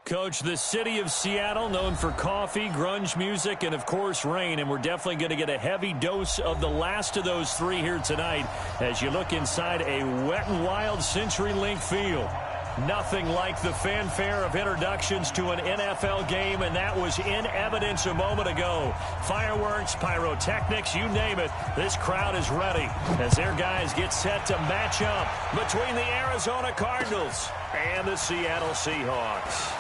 Coach, the city of Seattle, known for coffee, grunge music, and, of course, rain. And we're definitely going to get a heavy dose of the last of those three here tonight as you look inside a wet and wild CenturyLink field. Nothing like the fanfare of introductions to an NFL game, and that was in evidence a moment ago. Fireworks, pyrotechnics, you name it. This crowd is ready as their guys get set to match up between the Arizona Cardinals and the Seattle Seahawks.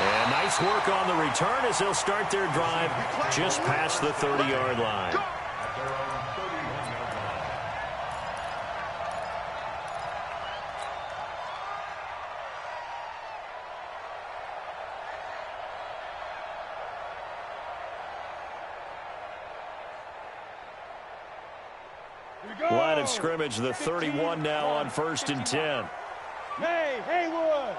And nice work on the return as they'll start their drive just past the 30-yard line. Line of scrimmage, the 31 now on 1st and 10. Hey, Haywood!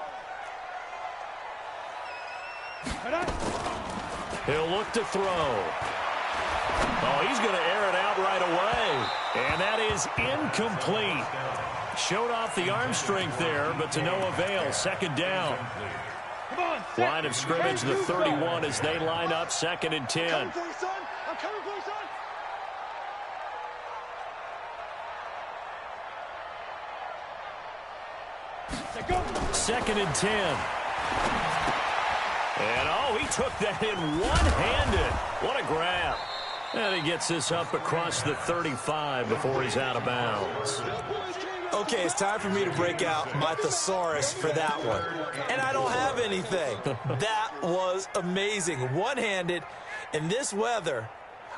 He'll look to throw. Oh, he's going to air it out right away. And that is incomplete. Showed off the arm strength there, but to no avail. 2nd down. Line of scrimmage, the 31 as they line up 2nd and 10. I'm coming for you, son. I'm coming for you, son. 2nd and 10. And, oh, he took that in one-handed. What a grab. And he gets this up across the 35 before he's out of bounds. Okay, it's time for me to break out my thesaurus for that one. And I don't have anything. That was amazing. One-handed in this weather.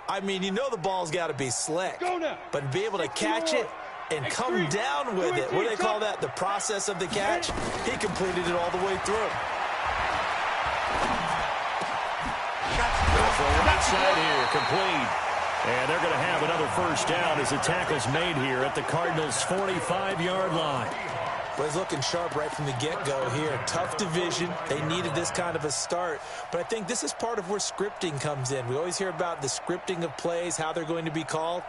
I mean, you know the ball's got to be slick. But to be able to catch it and come down with it, what do they call that? The process of the catch? He completed it all the way through. From right side here, complete. And they're going to have another 1st down as the tackle's made here at the Cardinals' 45-yard line. Well, he's looking sharp right from the get-go here. Tough division. They needed this kind of a start. But I think this is part of where scripting comes in. We always hear about the scripting of plays, how they're going to be called.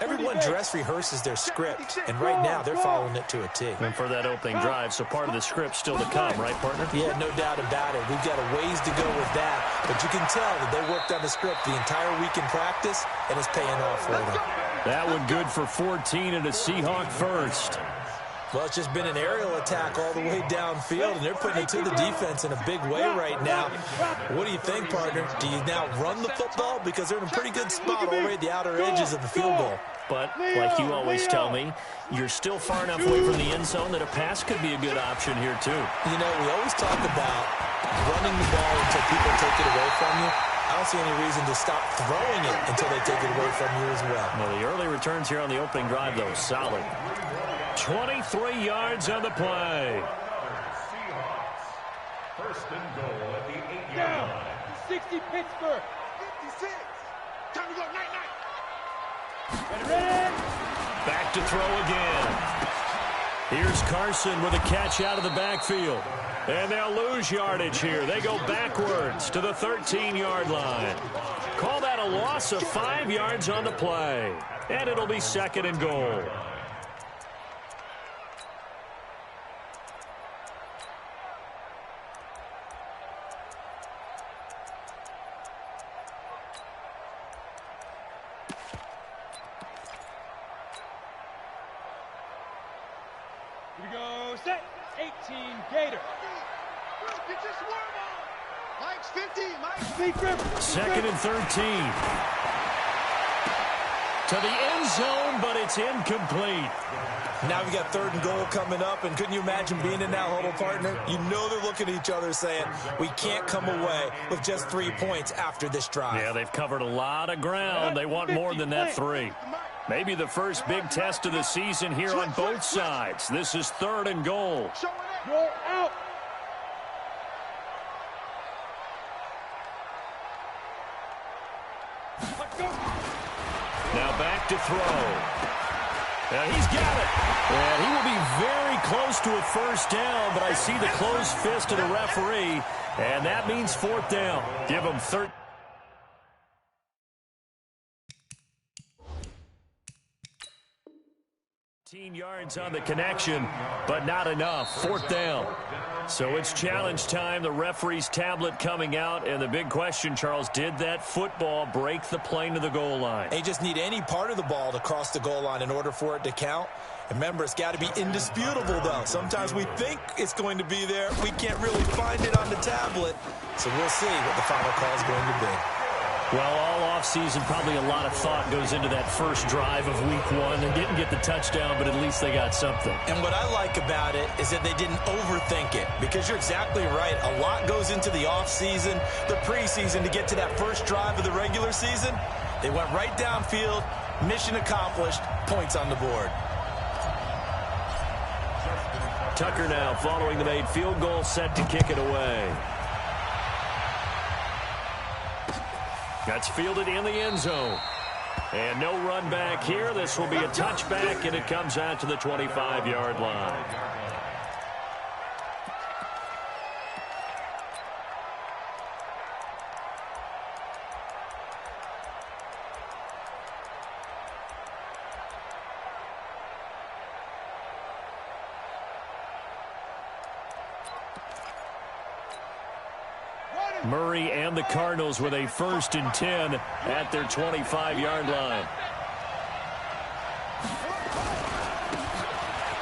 Everyone dress rehearses their script, and right now they're following it to a T. And for that opening drive, so part of the script still to come, right, partner? Yeah, no doubt about it. We've got a ways to go with that. But you can tell that they worked on the script the entire week in practice, and it's paying off for them. That one good for 14 and a Seahawk first. Well, it's just been an aerial attack all the way downfield, and they're putting it to the defense in a big way right now. What do you think, partner? Do you now run the football? Because they're in a pretty good spot already at the outer edges of the field goal. But, like you always tell me, you're still far enough away from the end zone that a pass could be a good option here, too. You know, we always talk about running the ball until people take it away from you. I don't see any reason to stop throwing it until they take it away from you as well. Well, the early returns here on the opening drive, though, solid. 23 yards on the play. First and goal at the 8-yard line. 60 Pittsburgh. 56. Time to go. Night. Ready. Back to throw again. Here's Carson with a catch out of the backfield. And they'll lose yardage here. They go backwards to the 13-yard line. Call that a loss of 5 yards on the play. And it'll be 2nd and goal. Here we go. Set. 18 Gator. Get your swarm on. Mike's 50. Mike's 2nd and 13. To the end zone, but it's incomplete. Now we got 3rd and goal coming up, and couldn't you imagine being in that huddle, partner? You know they're looking at each other saying, we can't come away with just 3 points after this drive. Yeah, they've covered a lot of ground. They want more than that 3. Maybe the first big test of the season here on both sides. This is 3rd and goal. Roll out. Now back to throw. And he's got it. And he will be very close to a 1st down, but I see the closed fist of the referee, and that means 4th down. Give him 13. 15 yards on the connection, but not enough. Fourth down. So it's challenge time. The referee's tablet coming out. And the big question, Charles, did that football break the plane to the goal line? They just need any part of the ball to cross the goal line in order for it to count. Remember, it's got to be indisputable, though. Sometimes we think it's going to be there. We can't really find it on the tablet. So we'll see what the final call is going to be. Well, all offseason, probably a lot of thought goes into that first drive of week one. They didn't get the touchdown, but at least they got something. And what I like about it is that they didn't overthink it, because you're exactly right. A lot goes into the offseason, the preseason, to get to that first drive of the regular season. They went right downfield, mission accomplished, points on the board. Tucker now following the made field goal, set to kick it away. That's fielded in the end zone. And no run back here. This will be a touchback, and it comes out to the 25-yard line. Murray and the Cardinals with a 1st and 10 at their 25-yard line.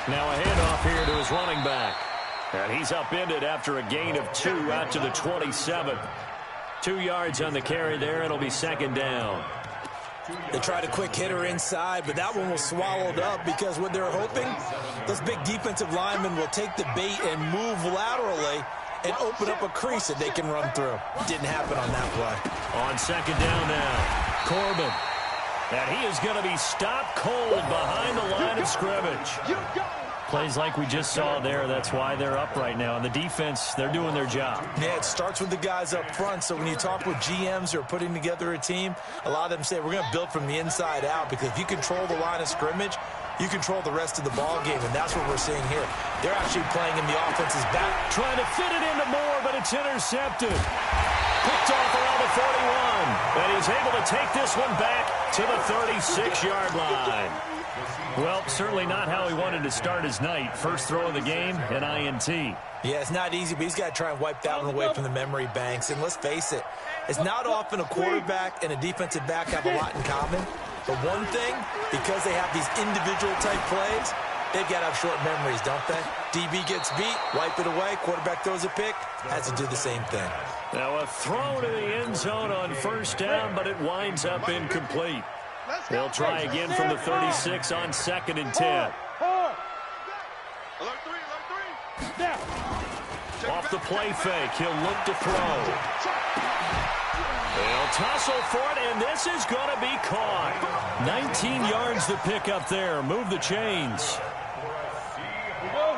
Now a handoff here to his running back. And he's upended after a gain of 2 out to the 27. 2 yards on the carry there. It'll be 2nd down. They tried a quick hitter inside, but that one was swallowed up, because what they're hoping, those big defensive linemen will take the bait and move laterally and open up a crease that they can run through. Didn't happen on that play. On 2nd down now, Corbin. And he is going to be stopped cold behind the line of scrimmage. Plays like we just saw there. That's why they're up right now. And the defense, they're doing their job. Yeah, it starts with the guys up front. So when you talk with GMs who are putting together a team, a lot of them say, we're going to build from the inside out, because if you control the line of scrimmage, you control the rest of the ball game, and that's what we're seeing here. They're actually playing in the offense's back. Trying to fit it into Moore, but it's intercepted. Picked off around the 41. And he's able to take this one back to the 36-yard line. Well, certainly not how he wanted to start his night. First throw of the game, an INT. Yeah, it's not easy, but he's got to try and wipe that one away from the memory banks. And let's face it, it's not often a quarterback and a defensive back have a lot in common. But one thing, because they have these individual-type plays, they've got to have short memories, don't they? DB gets beat, wipe it away, quarterback throws a pick, has to do the same thing. Now a throw to the end zone on 1st down, but it winds up incomplete. They'll try again from the 36 on 2nd and 10. Off the play fake, he'll look to throw. They'll tussle for it, and this is going to be caught. 19 yards to pick up there. Move the chains.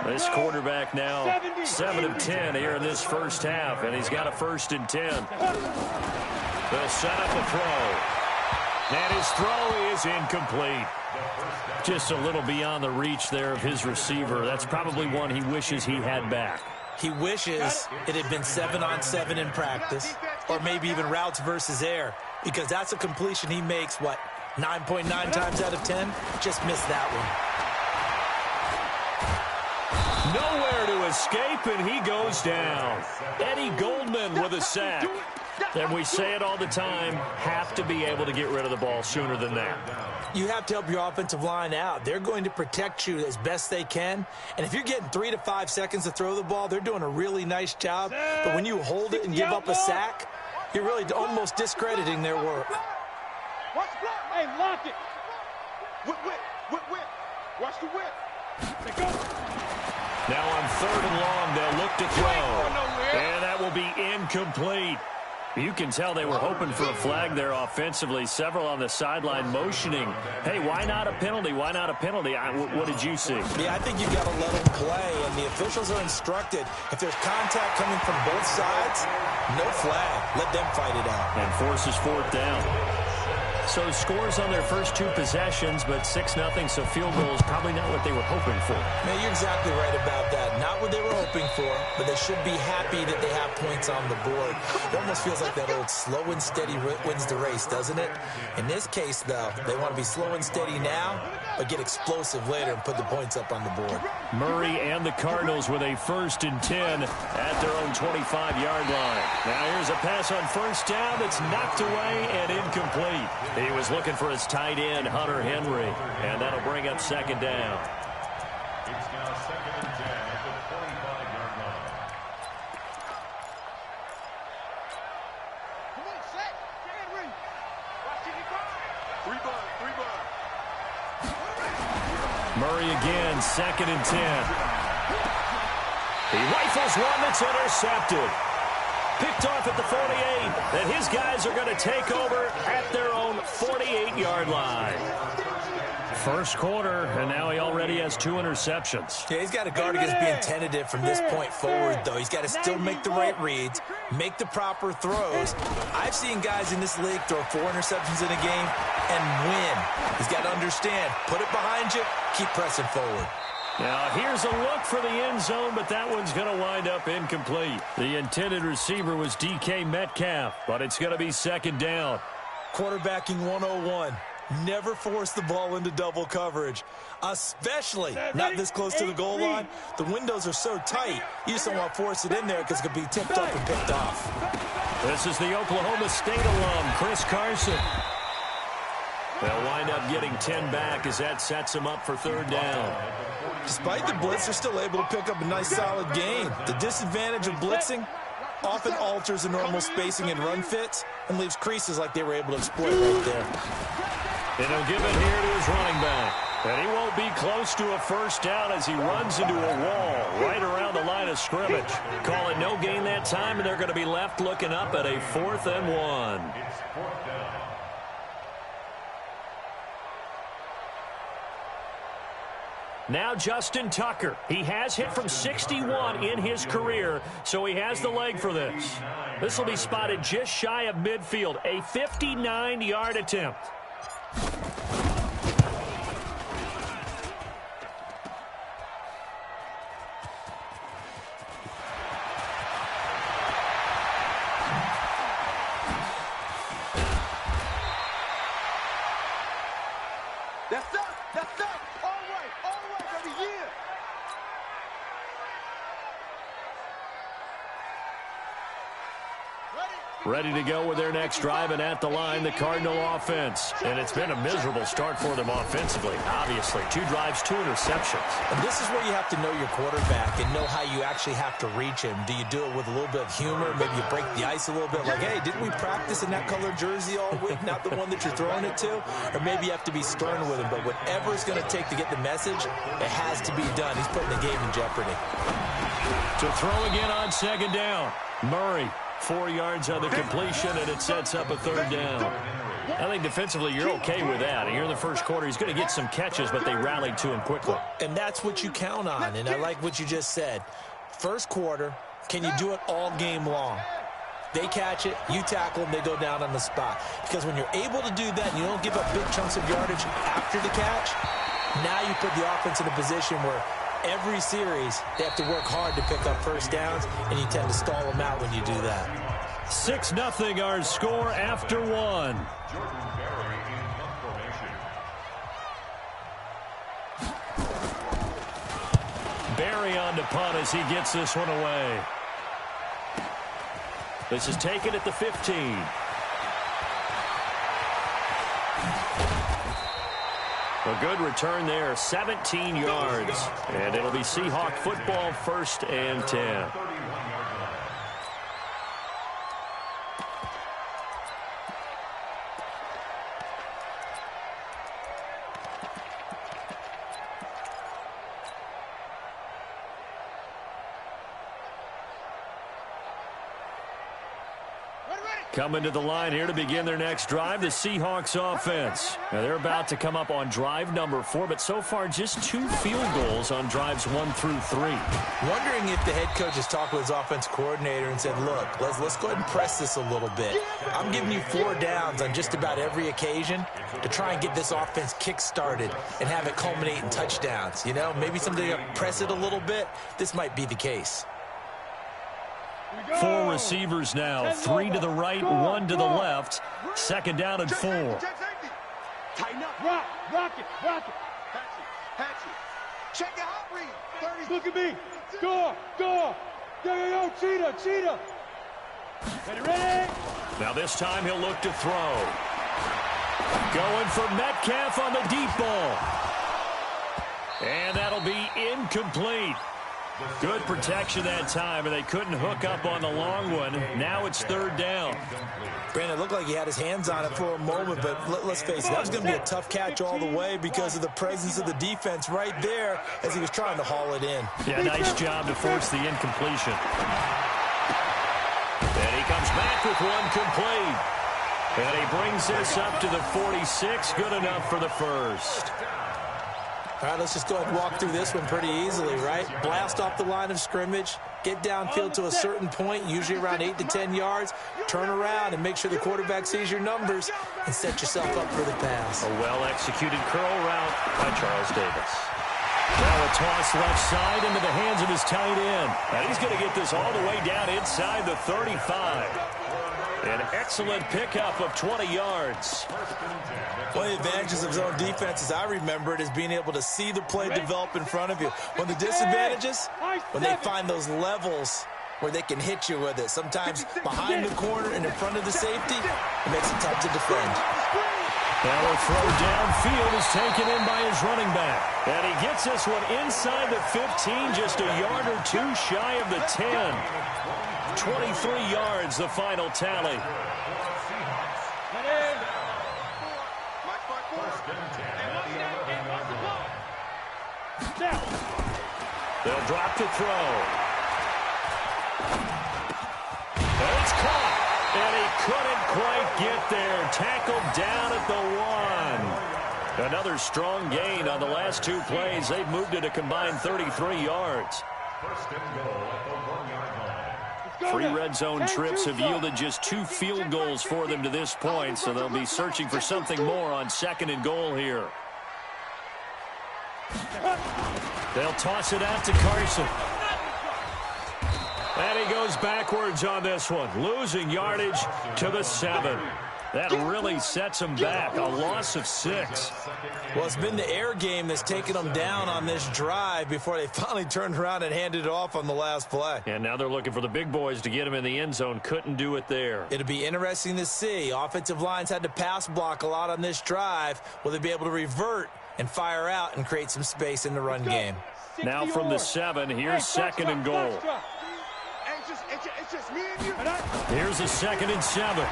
This quarterback now 7 of 10 here in this first half, and he's got a 1st and 10. They'll set up a throw. And his throw is incomplete. Just a little beyond the reach there of his receiver. That's probably one he wishes he had back. He wishes it had been 7-on-7 in practice, or maybe even routes versus air, because that's a completion he makes, 9.9 times out of 10? Just missed that one. Nowhere to escape, and he goes down. Eddie Goldman with a sack. And we say it all the time, have to be able to get rid of the ball sooner than that. You have to help your offensive line out. They're going to protect you as best they can. And if you're getting 3 to 5 seconds to throw the ball, they're doing a really nice job. But when you hold it and give up a sack, you're really almost discrediting their work. Hey, lock it. Whip. Watch the whip. Now on 3rd and long, they'll look to throw. And that will be incomplete. You can tell they were hoping for a flag there offensively. Several on the sideline motioning. Hey, why not a penalty? Why not a penalty? What did you see? Yeah, I think you got to let them play, and the officials are instructed. If there's contact coming from both sides, no flag. Let them fight it out. And forces 4th down. So scores on their first 2 possessions, but 6-0, so field goal is probably not what they were hoping for. Man, you're exactly right about that. Not what they were hoping for, but they should be happy that they have points on the board. It almost feels like that old slow and steady wins the race, doesn't it? In this case, though, they want to be slow and steady now but get explosive later and put the points up on the board. Murray and the Cardinals with a 1st and 10 at their own 25-yard line. Now here's a pass on 1st down that's knocked away and incomplete. He was looking for his tight end, Hunter Henry, and that'll bring up 2nd down. It's now 2nd and 10 at the 25-yard line. Come on, set. Henry. Watch it go. 3 ball. Murray again, 2nd and 10. He rifles one that's intercepted. Picked off at the 48. And his guys are going to take over at their own 48-yard line. 1st quarter, and now he already has 2 interceptions. Yeah, he's got to guard against being tentative from this point forward, though. He's got to still make the right reads, make the proper throws. I've seen guys in this league throw 4 interceptions in a game and win. He's got to understand, put it behind you, keep pressing forward. Now, here's a look for the end zone, but that one's going to wind up incomplete. The intended receiver was DK Metcalf, but it's going to be 2nd down. Quarterbacking 101. Never force the ball into double coverage, especially not this close to the goal line. The windows are so tight, you just don't want to force it in there because it could be tipped up and picked off. This is the Oklahoma State alum, Chris Carson. They'll wind up getting 10 back as that sets them up for 3rd down. Despite the blitz, they're still able to pick up a nice solid gain. The disadvantage of blitzing often alters the normal spacing and run fits and leaves creases like they were able to exploit right there. And he'll give it here to his running back. And he won't be close to a 1st down as he runs into a wall right around the line of scrimmage. Call it no gain that time, and they're going to be left looking up at a 4th and 1. It's 4th down. Now Justin Tucker. He has hit from 61 in his career, so he has the leg for this. This will be spotted just shy of midfield, a 59-yard attempt. That's up. All right, every year. Ready to go with their next drive, and at the line, the Cardinal offense. And it's been a miserable start for them offensively, obviously. 2 drives, 2 interceptions. And this is where you have to know your quarterback and know how you actually have to reach him. Do you do it with a little bit of humor? Maybe you break the ice a little bit, like, hey, didn't we practice in that color jersey all week, not the one that you're throwing it to? Or maybe you have to be stern with him. But whatever it's going to take to get the message, it has to be done. He's putting the game in jeopardy. To throw again on 2nd down. Murray. 4 yards on the completion, and it sets up a 3rd down. I think defensively you're okay with that. Here in the 1st quarter, he's going to get some catches, but they rallied to him quickly. And that's what you count on, and I like what you just said. 1st quarter, can you do it all game long? They catch it, you tackle them, they go down on the spot. Because when you're able to do that and you don't give up big chunks of yardage after the catch, now you put the offense in a position where every series, they have to work hard to pick up 1st downs, and you tend to stall them out when you do that. 6-0 our score after 1. Jordan Berry in punt formation. Berry on to punt as he gets this one away. This is taken at the 15. A good return there, 17 yards. And it'll be Seahawk football, 1st and 10. Coming to the line here to begin their next drive, the Seahawks offense. Now they're about to come up on drive number 4, but so far just 2 field goals on drives 1 through 3. Wondering if the head coach has talked with his offense coordinator and said, look, let's go ahead and press this a little bit. I'm giving you 4 downs on just about every occasion to try and get this offense kick-started and have it culminate in touchdowns. You know, maybe somebody press it a little bit. This might be the case. 4 receivers now, 3 to the right, 1 to the left. 2nd down and 4. Tighten up. Rock it. Check it out, read. 30. Look at me. Go. Yo, cheetah. Ready? Now this time he'll look to throw. Going for Metcalf on the deep ball. And that'll be incomplete. Good protection that time, and they couldn't hook up on the long one. Now it's third down. Brandon, it looked like he had his hands on it for a moment, but let's face it, that was going to be a tough catch all the way because of the presence of the defense right there as he was trying to haul it in. Yeah, nice job to force the incompletion. And he comes back with one complete. And he brings this up to the 46. Good enough for the first. All right, let's just go ahead and walk through this one pretty easily, right? Blast off the line of scrimmage, get downfield to a certain point, usually around 8 to 10 yards, turn around and make sure the quarterback sees your numbers and set yourself up for the pass. A well-executed curl route by Charles Davis. Now a toss left side into the hands of his tight end. And he's going to get this all the way down inside the 35. An excellent pickup of 20 yards. One of the advantages of zone defense, as I remember it, is being able to see the play develop in front of you. One of the disadvantages, when they find those levels where they can hit you with it. Sometimes behind the corner and in front of the safety, it makes it tough to defend. Now a throw downfield is taken in by his running back. And he gets this one inside the 15, just a yard or two shy of the 10. 23 yards, the final tally. They'll drop to throw. And it's caught. And he couldn't quite get there. Tackled down at the 1. Another strong gain on the last two plays. They've moved it a combined 33 yards. First and goal at the 1-yard line. 3 red zone trips have yielded just 2 field goals for them to this point, so they'll be searching for something more on second and goal here. They'll toss it out to Carson. And he goes backwards on this one, losing yardage to the 7. That really sets him back, a loss of 6. Well, it's been the air game that's taken them down on this drive before they finally turned around and handed it off on the last play. And now they're looking for the big boys to get him in the end zone. Couldn't do it there. It'll be interesting to see. Offensive lines had to pass block a lot on this drive. Will they be able to revert and fire out and create some space in the run game? Now from the 7, here's second and goal. Here's a 2nd and 7.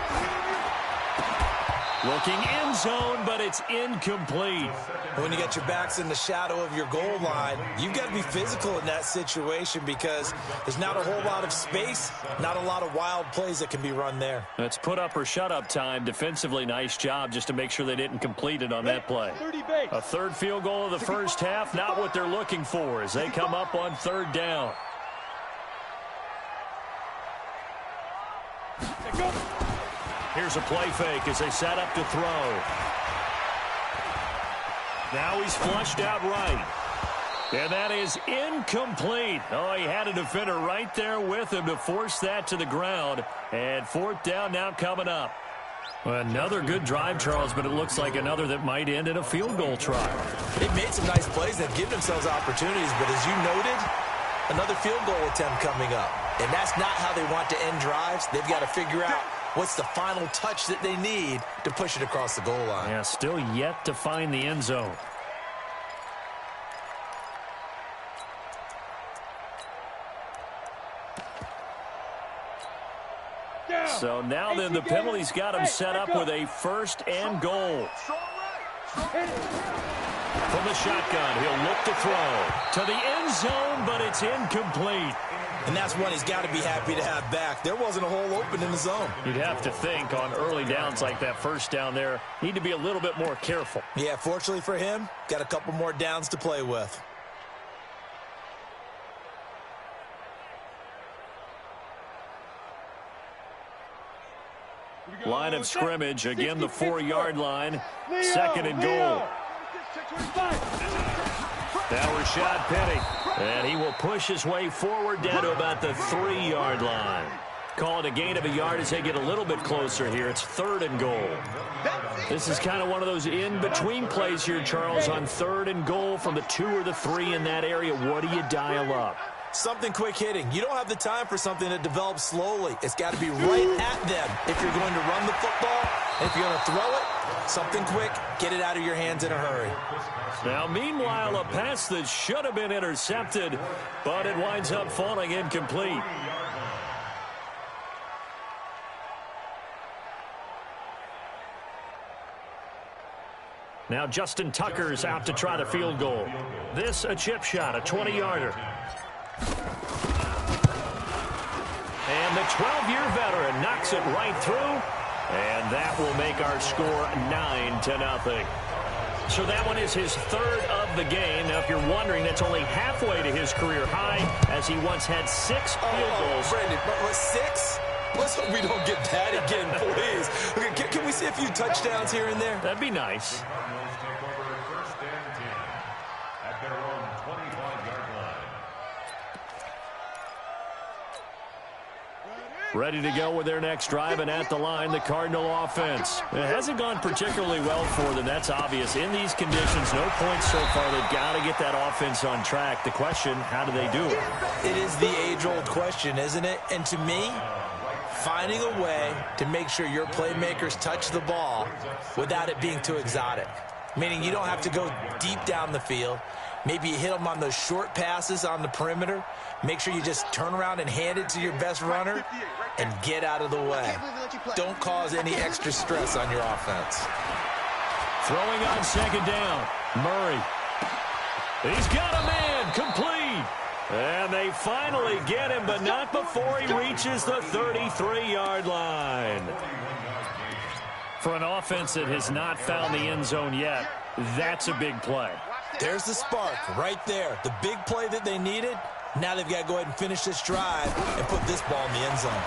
Looking end zone, but it's incomplete. When you get your backs in the shadow of your goal line, you've got to be physical in that situation because there's not a whole lot of space, not a lot of wild plays that can be run there. That's put up or shut up time. Defensively, nice job just to make sure they didn't complete it on that play. A third field goal of the first half, not what they're looking for as they come up on third down. Here's a play fake as they set up to throw. Now he's flushed out right. And that is incomplete. Oh, he had a defender right there with him to force that to the ground. And fourth down now coming up. Another good drive, Charles, but it looks like another that might end in a field goal try. They've made some nice plays. They've given themselves opportunities, but as you noted, another field goal attempt coming up. And that's not how they want to end drives. They've got to figure out what's the final touch that they need to push it across the goal line. Yeah, still yet to find the end zone. So now then the penalty's got him set up with a 1st and goal. From the shotgun, he'll look to throw to the end zone, but it's incomplete. And that's one he's got to be happy to have back. There wasn't a hole open in the zone. You'd have to think on early downs like that first down there, need to be a little bit more careful. Yeah, fortunately for him, got a couple more downs to play with. Line of scrimmage, again the 4-yard line, 2nd and goal. Now Rashad Penny, and he will push his way forward down to about the 3-yard line. Call it a gain of a yard as they get a little bit closer here. It's 3rd and goal. This is kind of one of those in-between plays here, Charles, on 3rd and goal from the 2 or the 3 in that area. What do you dial up? Something quick hitting. You don't have the time for something that develops slowly. It's got to be right at them if you're going to run the football. And if you're going to throw it, something quick, get it out of your hands in a hurry. Now, meanwhile, a pass that should have been intercepted, but it winds up falling incomplete. Now Justin Tucker's out to try the field goal. This a chip shot, a 20-yarder. And the 12-year veteran knocks it right through, and that will make our score 9-0. So that one is his 3rd of the game. Now, if you're wondering, that's only halfway to his career high, as he once had 6 field goals. Brandon, but 6? Let's hope we don't get that again, please. Okay, can we see a few touchdowns here and there? That'd be nice. Cardinals take over 1st and 10 at their own 25-yard line. Ready to go with their next drive, and at the line, the Cardinal offense. It hasn't gone particularly well for them. That's obvious. In these conditions, no points so far. They've got to get that offense on track. The question, how do they do it? It is the age-old question, isn't it? And to me, finding a way to make sure your playmakers touch the ball without it being too exotic. Meaning you don't have to go deep down the field. Maybe you hit them on those short passes on the perimeter. Make sure you just turn around and hand it to your best runner and get out of the way. Don't cause any extra stress on your offense. Throwing on 2nd down. Murray. He's got a man. Complete. And they finally get him, but not before he reaches the 33-yard line. For an offense that has not found the end zone yet, that's a big play. There's the spark right there. The big play that they needed. Now they've got to go ahead and finish this drive and put this ball in the end zone.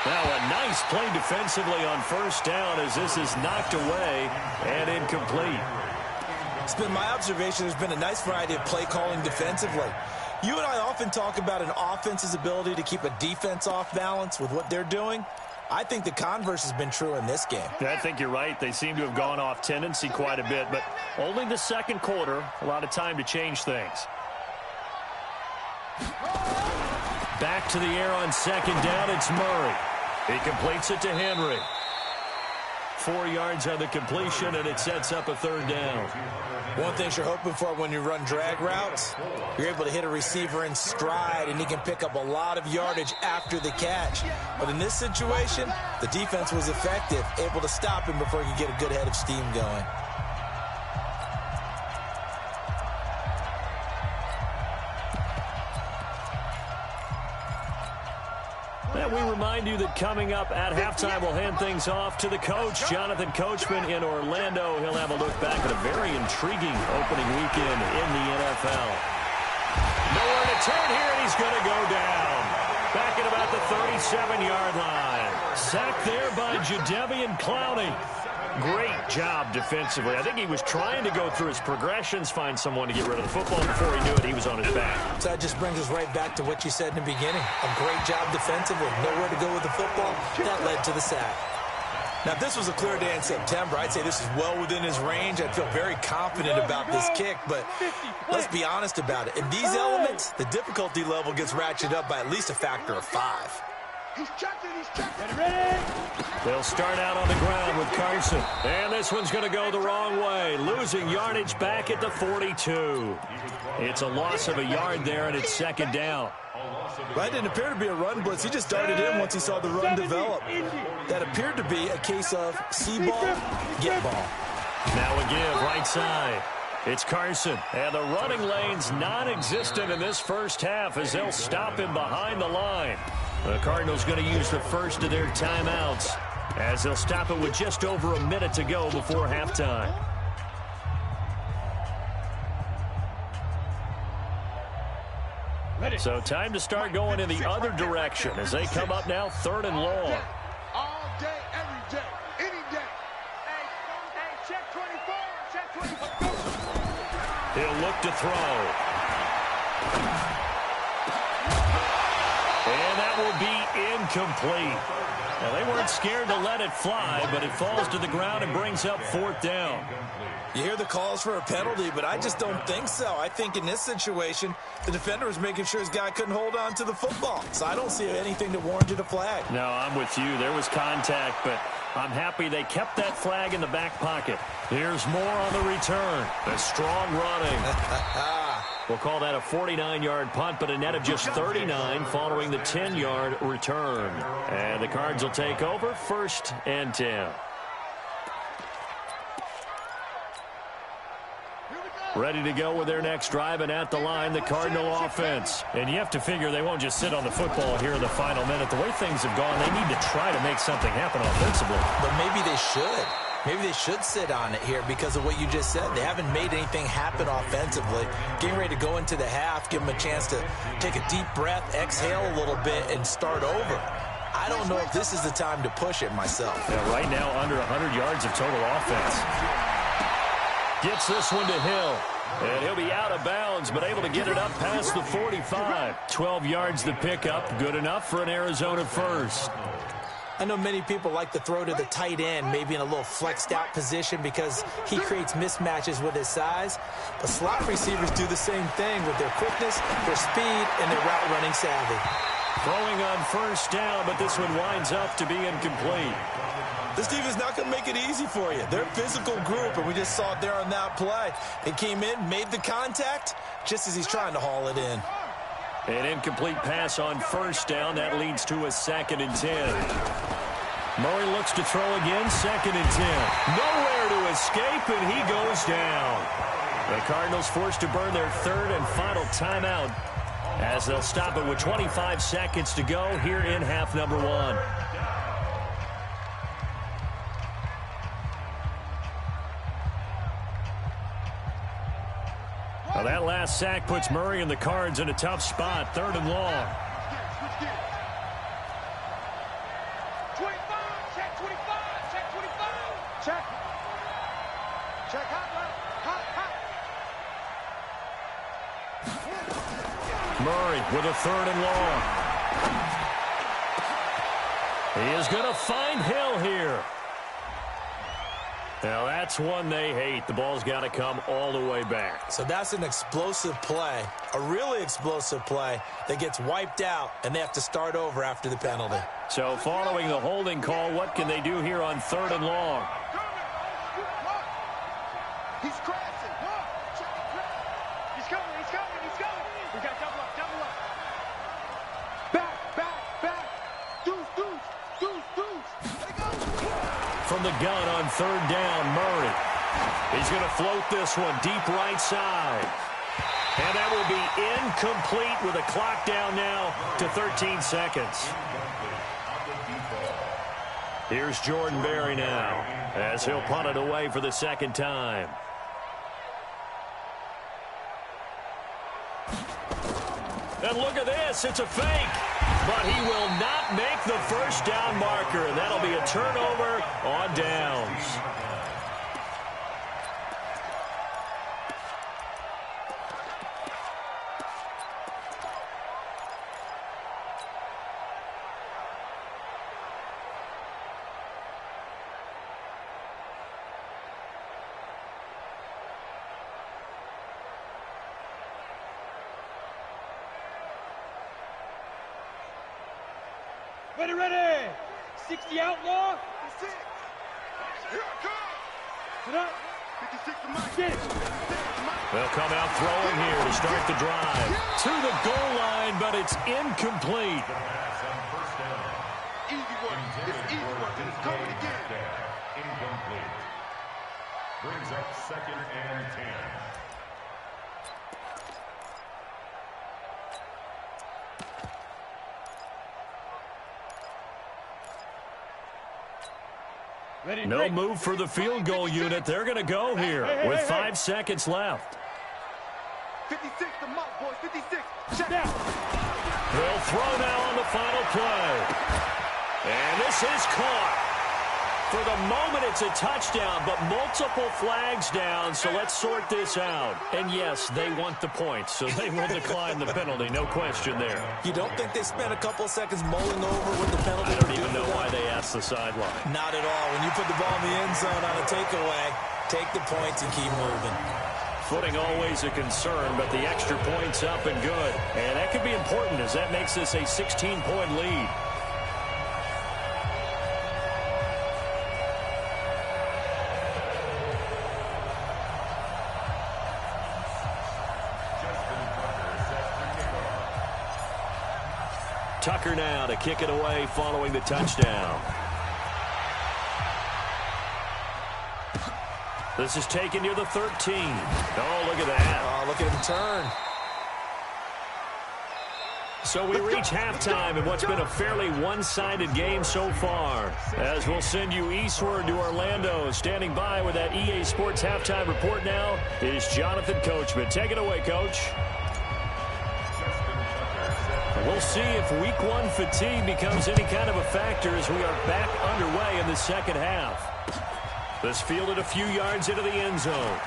Now a nice play defensively on 1st down as this is knocked away and incomplete. It's been my observation there's been a nice variety of play calling defensively. You and I often talk about an offense's ability to keep a defense off balance with what they're doing. I think the converse has been true in this game. I think you're right. They seem to have gone off tendency quite a bit, but only the 2nd quarter, a lot of time to change things. Back to the air on 2nd down, it's Murray. He completes it to Henry. 4 yards on the completion, and it sets up a 3rd down. One thing you're hoping for when you run drag routes, you're able to hit a receiver in stride, and he can pick up a lot of yardage after the catch. But in this situation, the defense was effective, able to stop him before he could get a good head of steam going. And we remind you that coming up at halftime, we'll hand things off to the coach, Jonathan Coachman in Orlando. He'll have a look back at a very intriguing opening weekend in the NFL. Nowhere to turn here, and he's going to go down. Back at about the 37-yard line. Sacked there by Jadeveon Clowney. Great job defensively. I think he was trying to go through his progressions, find someone to get rid of the football. Before he knew it, he was on his back. So that just brings us right back to what you said in the beginning. A great job defensively. Nowhere to go with the football. That led to the sack. Now, if this was a clear day in September, I'd say this is well within his range. I'd feel very confident about this kick, but let's be honest about it. In these elements, the difficulty level gets ratcheted up by at least a factor of 5. He's checking, he's checking. Ready? They'll start out on the ground with Carson. And this one's going to go the wrong way. Losing yardage back at the 42. It's a loss of a yard there, and it's 2nd down. That didn't appear to be a run blitz. He just darted in once he saw the run develop. That appeared to be a case of see ball, get ball. Now a give right side. It's Carson. And the running lane's non-existent in this first half as they'll stop him behind the line. The Cardinals going to use the first of their timeouts as they'll stop it with just over a minute to go before halftime. So time to start going in the other direction as they come up now 3rd and long. All day, every day, any day. Hey, check 24, check 24. He'll look to throw. And that will be incomplete. Now, they weren't scared to let it fly, but it falls to the ground and brings up 4th down. You hear the calls for a penalty, but I just don't think so. I think in this situation, the defender was making sure his guy couldn't hold on to the football. So I don't see anything that warranted a flag. No, I'm with you. There was contact, but I'm happy they kept that flag in the back pocket. Here's more on the return. The strong running. We'll call that a 49-yard punt, but a net of just 39 following the 10-yard return. And the Cards will take over 1st and 10. Ready to go with their next drive, and at the line, the Cardinal offense. And you have to figure they won't just sit on the football here in the final minute. The way things have gone, they need to try to make something happen offensively. But maybe they should. Maybe they should sit on it here because of what you just said. They haven't made anything happen offensively. Getting ready to go into the half, give them a chance to take a deep breath, exhale a little bit, and start over. I don't know if this is the time to push it myself. Yeah, right now, under 100 yards of total offense. Gets this one to Hill. And he'll be out of bounds, but able to get it up past the 45. 12 yards to pick up. Good enough for an Arizona first. I know many people like to throw to the tight end, maybe in a little flexed out position because he creates mismatches with his size. But slot receivers do the same thing with their quickness, their speed, and their route running savvy. Throwing on 1st down, but this one winds up to be incomplete. This team is not going to make it easy for you. They're a physical group, and we just saw it there on that play. They came in, made the contact, just as he's trying to haul it in. An incomplete pass on 1st down. That leads to a 2nd and 10. Murray looks to throw again, 2nd and 10. Nowhere to escape, and he goes down. The Cardinals forced to burn their 3rd and final timeout as they'll stop it with 25 seconds to go here in half number 1. Well, that last sack puts Murray and the Cards in a tough spot, 3rd and long. 25, check 25, check 25. Check. Check hot. Murray with a 3rd and long. He is going to find Hill here. Now, that's one they hate. The ball's got to come all the way back. So that's an explosive play, a really explosive play that gets wiped out, and they have to start over after the penalty. So following the holding call, what can they do here on 3rd and long? He's crashing. He's coming. We got double up. Back. Deuce. Let it go. From the gun on 3rd down, Murray. He's going to float this one deep right side. And that will be incomplete with a clock down now to 13 seconds. Here's Jordan Berry now as he'll punt it away for the 2nd time. And look at this, it's a fake. But he will not make the 1st down marker, and that'll be a turnover on downs. Ready. 60 outlaw. 56. Here I come. Sit up. 56 to Mike. Get it. They'll come out throwing here to start the drive. To the goal line, but it's incomplete. Easy work. It's easy work. It's coming again. Incomplete. Brings up 2nd and 10. No move for the field goal unit. They're going to go here with 5 seconds left. 56 to Mike, boys. 56. Check out. They'll throw now on the final play. And this is caught. For the moment, it's a touchdown, but multiple flags down, so let's sort this out. And yes, they want the points, so they will decline the penalty, no question there. You don't think they spent a couple seconds mulling over what the penalty? I don't even know why they asked the sideline. Not at all. When you put the ball in the end zone on a takeaway, take the points and keep moving. Footing always a concern, but the extra point's up and good. And that could be important as that makes this a 16-point lead. Tucker now to kick it away following the touchdown. This is taken near the 13. Oh, look at that. Oh, look at him turn. So we reach halftime in what's been a fairly one-sided game so far. As we'll send you eastward to Orlando. Standing by with that EA Sports halftime report now is Jonathan Coachman. Take it away, Coach. We'll see if week one fatigue becomes any kind of a factor as we are back underway in the second half. This fielded a few yards into the end zone.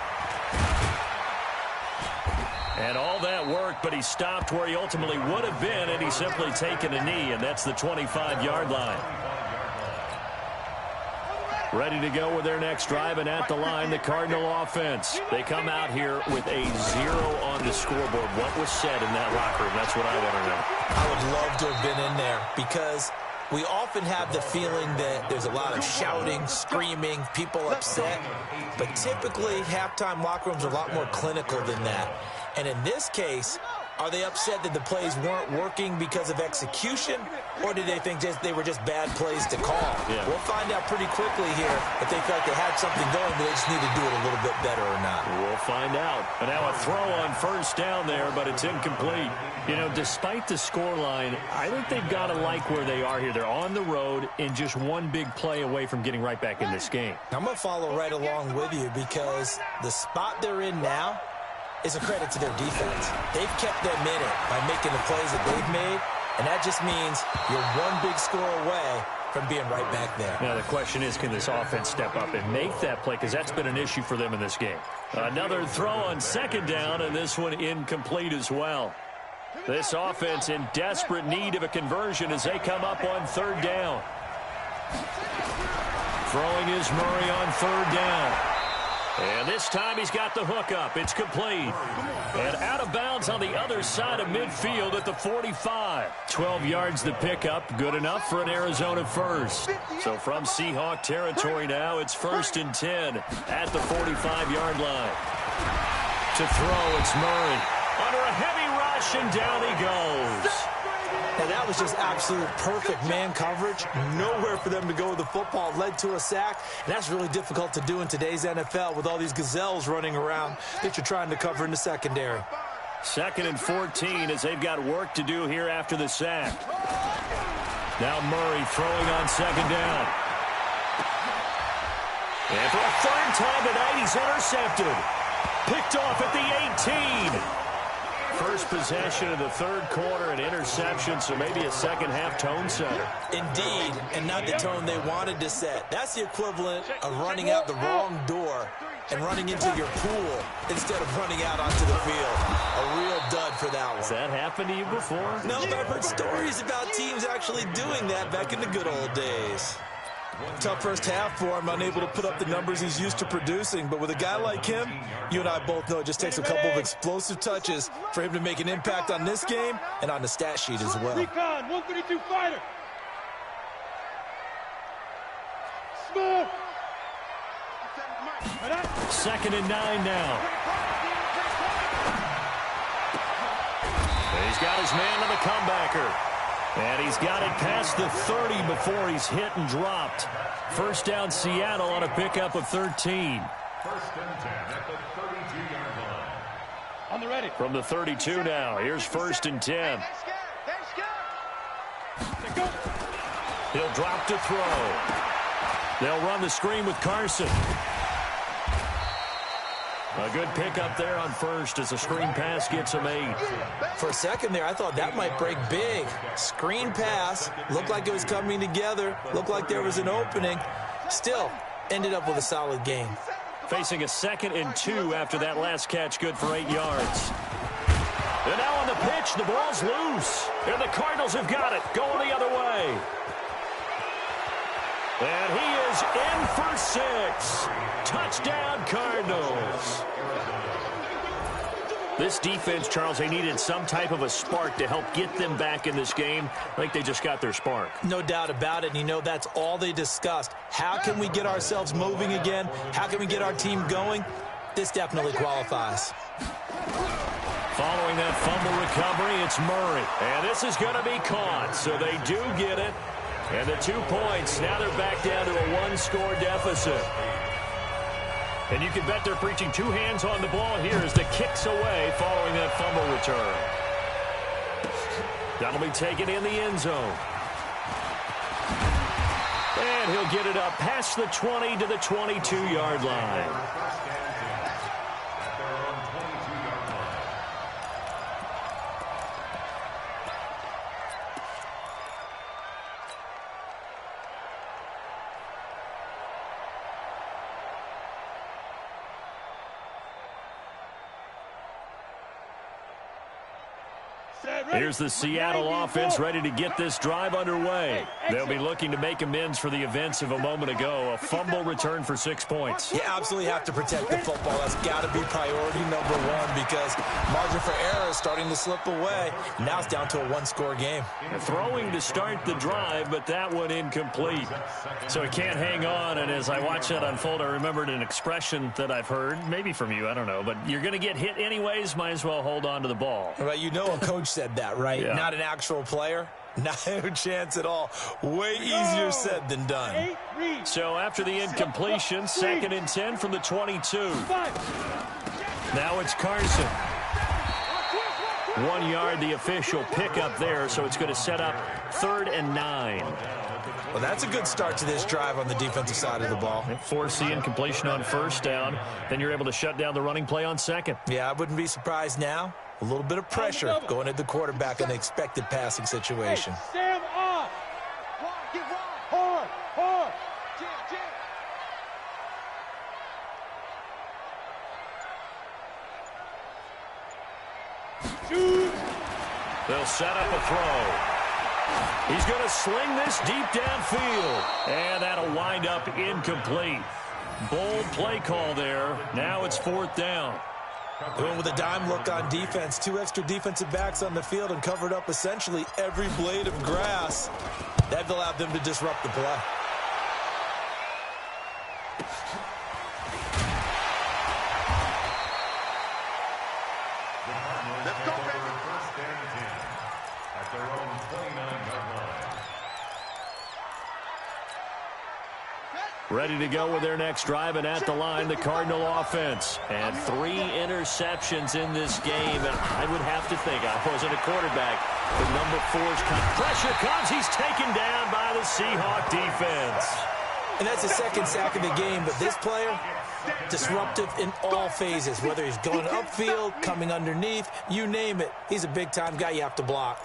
And all that worked, but he stopped where he ultimately would have been, and he's simply taken a knee, and that's the 25-yard line. Ready to go with their next drive, and at the line, the Cardinal offense. They come out here with a 0 on the scoreboard. What was said in that locker room? That's what I want to know. I would love to have been in there because we often have the feeling that there's a lot of shouting, screaming, people upset. But typically, halftime locker rooms are a lot more clinical than that. And in this case, are they upset that the plays weren't working because of execution, or did they think they were just bad plays to call? Yeah. We'll find out pretty quickly here if they felt they had something going, but they just need to do it a little bit better or not. We'll find out. And now a throw on first down there, but it's incomplete. You know, despite the scoreline, I think they've got to like where they are here. They're on the road and just one big play away from getting right back in this game. I'm going to follow right along with you because the spot they're in now is a credit to their defense. They've kept them in it by making the plays that they've made, and that just means you're one big score away from being right back there. Now the question is, can this offense step up and make that play? Because that's been an issue for them in this game. Another throw on second down, and this one incomplete as well. This offense in desperate need of a conversion as they come up on third down. Throwing is Murray on third down. And this time he's got the hook up. It's complete. And out of bounds on the other side of midfield at the 45. 12 yards the pickup. Good enough for an Arizona first. So from Seahawk territory now, it's 1st and 10 at the 45-yard line. To throw, it's Murray. Under a heavy rush, and down he goes. And that was just absolute perfect man coverage. Nowhere for them to go with the football. Led to a sack. And that's really difficult to do in today's NFL with all these gazelles running around that you're trying to cover in the secondary. 2nd and 14 as they've got work to do here after the sack. Now Murray throwing on second down. And for a third time tonight, he's intercepted. Picked off at the 18. First possession of the third quarter, an interception, so maybe a second-half tone setter. Indeed, and not the tone they wanted to set. That's the equivalent of running out the wrong door and running into your pool instead of running out onto the field. A real dud for that one. Has that happened to you before? No, but I've heard stories about teams actually doing that back in the good old days. Tough first half for him, unable to put up the numbers he's used to producing. But with a guy like him, you and I both know it just takes a couple of explosive touches for him to make an impact on this game and on the stat sheet as well. Recon, 132 fighter. Smooth. 2nd and 9 now. He's got his man on the comebacker. And he's got it past the 30 before he's hit and dropped. First down Seattle on a pickup of 13. 1st and 10 at the 32-yard line. On the ready. From the 32 now, here's 1st and 10. He'll drop to throw. They'll run the screen with Carson. A good pickup there on first as the screen pass gets him 8. For a second there, I thought that might break big. Screen pass, looked like it was coming together, looked like there was an opening. Still, ended up with a solid game. Facing a 2nd and 2 after that last catch, good for 8 yards. And now on the pitch, the ball's loose. And the Cardinals have got it, going the other way. And he is in for 6. Touchdown, Cardinals. This defense, Charles, they needed some type of a spark to help get them back in this game. I think they just got their spark. No doubt about it. And you know, that's all they discussed. How can we get ourselves moving again? How can we get our team going? This definitely qualifies. Following that fumble recovery, it's Murray. And this is going to be caught. So they do get it. And the 2 points, now they're back down to a 1-score deficit. And you can bet they're preaching 2 hands on the ball here as the kick's away following that fumble return. That'll be taken in the end zone. And he'll get it up past the 20 to the 22-yard line. Here's the Seattle offense ready to get this drive underway. They'll be looking to make amends for the events of a moment ago. A fumble return for 6 points. You absolutely have to protect the football. That's got to be priority number 1 because margin for error is starting to slip away. Now it's down to a 1-score game. Throwing to start the drive, but that one incomplete. So it can't hang on, and as I watch that unfold, I remembered an expression that I've heard, maybe from you, I don't know, but you're going to get hit anyways, might as well hold on to the ball. Right, you know a coach said that, right? Yeah. Not an actual player. No chance at all. Way easier said than done. So after the incompletion, 2nd and 10 from the 22. Now it's Carson. 1 yard, the official pickup there, so it's going to set up 3rd and 9. Well, that's a good start to this drive on the defensive side of the ball. Force the incompletion on 1st down. Then you're able to shut down the running play on 2nd. Yeah, I wouldn't be surprised now. A little bit of pressure going at the quarterback in an expected passing situation. Hey, Sam off. Get wide. Hard. Shoot. They'll set up a throw. He's going to sling this deep downfield. And that'll wind up incomplete. Bold play call there. Now it's 4th down. Going with a dime look on defense. 2 extra defensive backs on the field and covered up essentially every blade of grass. That allowed them to disrupt the play. Let's go, baby. 1st and 10 at their own 29-yard line. Ready to go with their next drive, and at the line, the Cardinal offense. And 3 interceptions in this game, and I would have to think, I wasn't a quarterback, but number 4's pressure comes. He's taken down by the Seahawks defense. And that's the 2nd sack of the game, but this player, disruptive in all phases, whether he's going upfield, coming underneath, you name it. He's a big-time guy you have to block.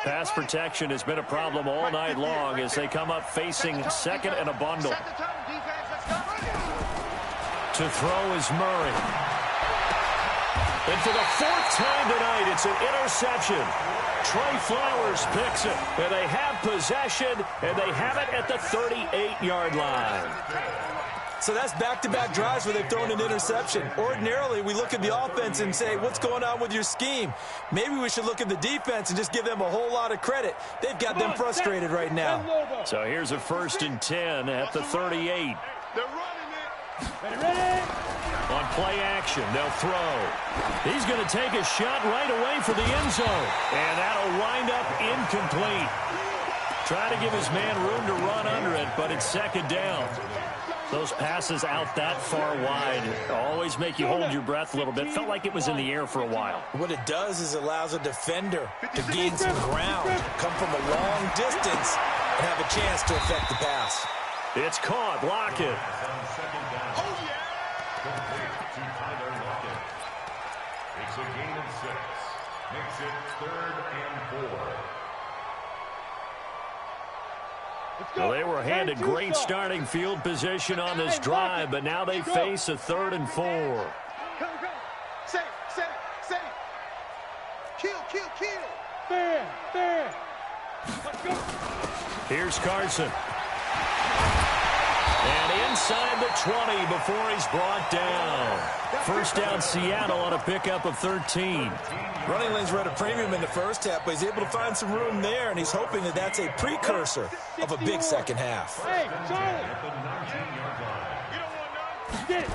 Pass protection has been a problem all night long as they come up facing 2nd and a bundle. To throw is Murray. And for the 4th time tonight, it's an interception. Trey Flowers picks it, and they have possession, and they have it at the 38-yard line. So that's back-to-back drives where they've thrown an interception. Ordinarily, we look at the offense and say, what's going on with your scheme? Maybe we should look at the defense and just give them a whole lot of credit. They've got them frustrated right now. So here's a 1st and 10 at the 38. They're running it. Ready? On play action, they'll throw. He's going to take a shot right away for the end zone. And that'll wind up incomplete. Try to give his man room to run under it, but it's 2nd down. Those passes out that far wide always make you hold your breath a little bit. Felt like it was in the air for a while. What it does is it allows a defender to gain some ground, come from a long distance, and have a chance to affect the pass. It's caught. Lockett. Oh, yeah. Complete to Tyler Lockett. It's a gain of 6. Makes it 3rd and 4. Well, they were handed great starting field position on this drive, but now they face a 3rd and 4. Go. Save. Kill. Fair. Let's go. Here's Carson. And inside the 20 before he's brought down. First down Seattle on a pickup of 13. Running lanes were at a premium in the first half, but he's able to find some room there, and he's hoping that that's a precursor of a big second half. Hey, Charlie. Get it.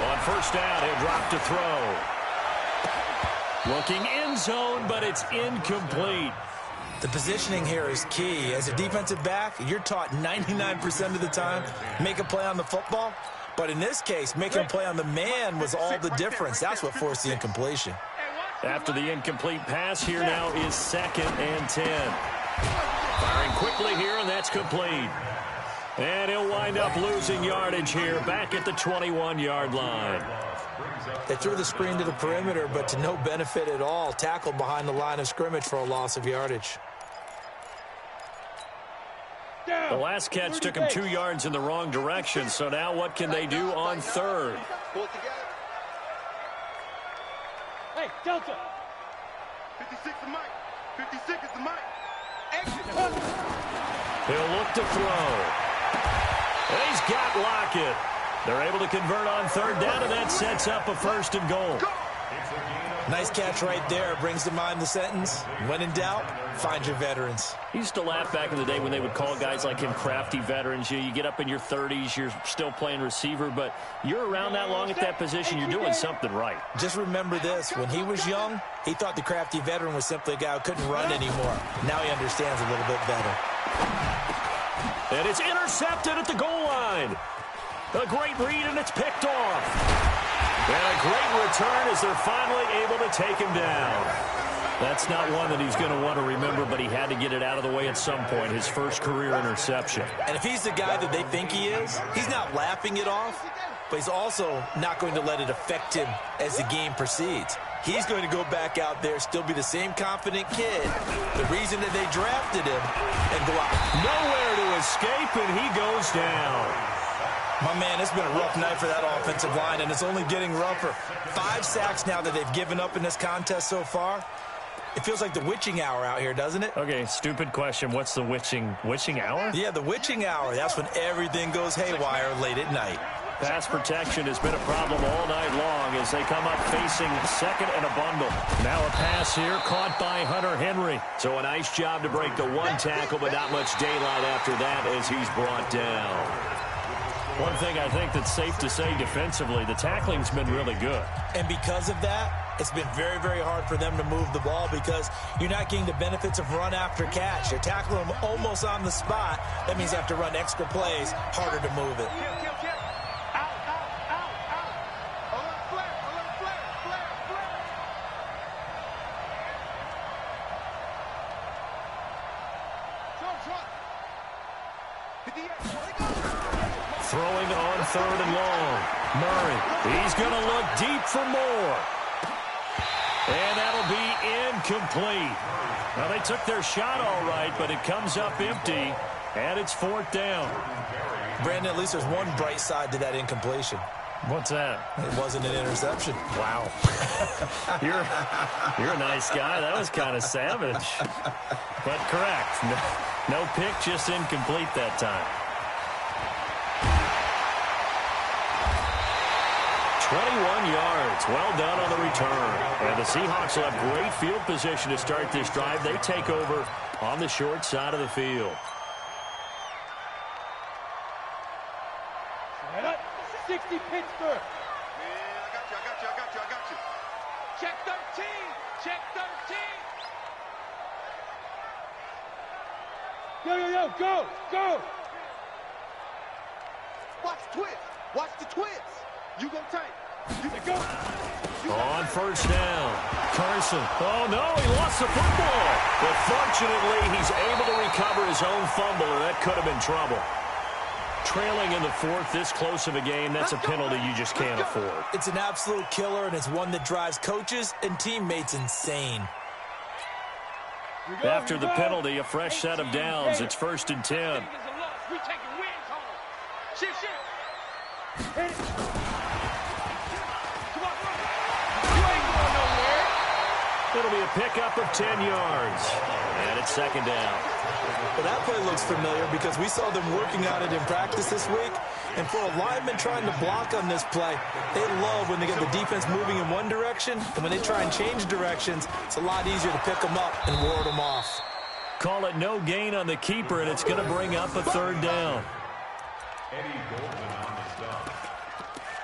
On first down, he'll drop to throw. Looking end zone, but it's incomplete. The positioning here is key. As a defensive back, you're taught 99% of the time, make a play on the football. But in this case, making a play on the man was all the difference. That's what forced the incompletion. After the incomplete pass, here now is 2nd and 10. Firing quickly here, and that's complete. And he'll wind up losing yardage here, back at the 21-yard line. They threw the screen to the perimeter, but to no benefit at all. Tackled behind the line of scrimmage for a loss of yardage. The last catch took him 2 yards in the wrong direction, so now what can they do on 3rd? Hey, Delta. 56 is Mike. 56 is the Mike. He'll look to throw. And he's got Lockett. They're able to convert on 3rd down, and that sets up a 1st and goal. Nice catch right there. Brings to mind the sentence, when in doubt, find your veterans. He used to laugh back in the day when they would call guys like him crafty veterans. You get up in your 30s, you're still playing receiver, but you're around that long at that position, you're doing something right. Just remember this. When he was young, he thought the crafty veteran was simply a guy who couldn't run anymore. Now he understands a little bit better. And it's intercepted at the goal line. A great read, and it's picked off. And a great return as they're finally able to take him down. That's not one that he's going to want to remember, but he had to get it out of the way at some point, his first career interception. And if he's the guy that they think he is, he's not laughing it off, but he's also not going to let it affect him as the game proceeds. He's going to go back out there, still be the same confident kid, the reason that they drafted him, and go out. Nowhere to escape, and he goes down. My man, it's been a rough night for that offensive line, and it's only getting rougher. 5 sacks now that they've given up in this contest so far. It feels like the witching hour out here, doesn't it? Okay, stupid question. What's the witching hour? Yeah, the witching hour. That's when everything goes haywire late at night. Pass protection has been a problem all night long as they come up facing 2nd and a bundle. Now a pass here caught by Hunter Henry. So a nice job to break the 1 tackle, but not much daylight after that as he's brought down. One thing I think that's safe to say defensively, the tackling's been really good. And because of that, it's been very, very hard for them to move the ball because you're not getting the benefits of run after catch. You're tackling them almost on the spot. That means you have to run extra plays, harder to move it. Throwing on 3rd and long. Murray, he's going to look deep for more. And that'll be incomplete. Now, they took their shot all right, but it comes up empty, and it's 4th down. Brandon, at least there's one bright side to that incompletion. What's that? It wasn't an interception. Wow. You're a nice guy. That was kind of savage. But correct. No pick, just incomplete that time. 21 yards. Well done on the return. And the Seahawks will have great field position to start this drive. They take over on the short side of the field. 60 Pittsburgh. I got you. Check 13. Check 13. Yo, go. Watch the twist. You gonna take. Go. On first down, Carson. Oh, no, he lost the football. But fortunately, he's able to recover his own fumble, or that could have been trouble. Trailing in the 4th, this close of a game, that's a penalty you just can't afford. It's an absolute killer, and it's one that drives coaches and teammates insane. After the penalty, a fresh set of downs. It's 1st and 10. We taking wins home. Shift. Hit it. Come on, run. You ain't going nowhere. It'll be a pickup of 10 yards. And it's 2nd down. Well, that play looks familiar because we saw them working on it in practice this week. And for a lineman trying to block on this play, they love when they get the defense moving in one direction. And when they try and change directions, it's a lot easier to pick them up and ward them off. Call it no gain on the keeper, and it's going to bring up a 3rd down. Eddie Goldman on the stop.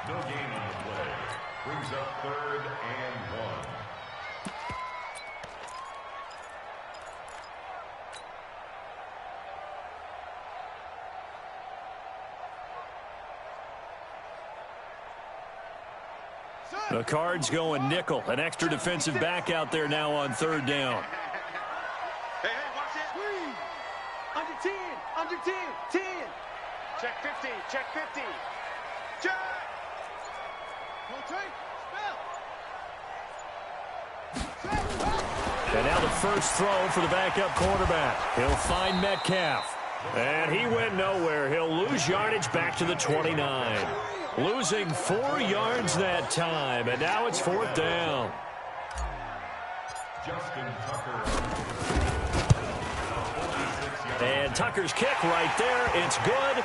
No gain on the play. Brings up 3rd and 1. The Cards going nickel. An extra defensive back out there now on 3rd down. Hey, watch it. Screen. Under 10. 10. Check 50. Check 50. Check. Rotate. And now the first throw for the backup quarterback. He'll find Metcalf. And he went nowhere. He'll lose yardage back to the 29. Losing 4 yards that time. And now it's 4th down. Justin Tucker. And Tucker's kick right there. It's good.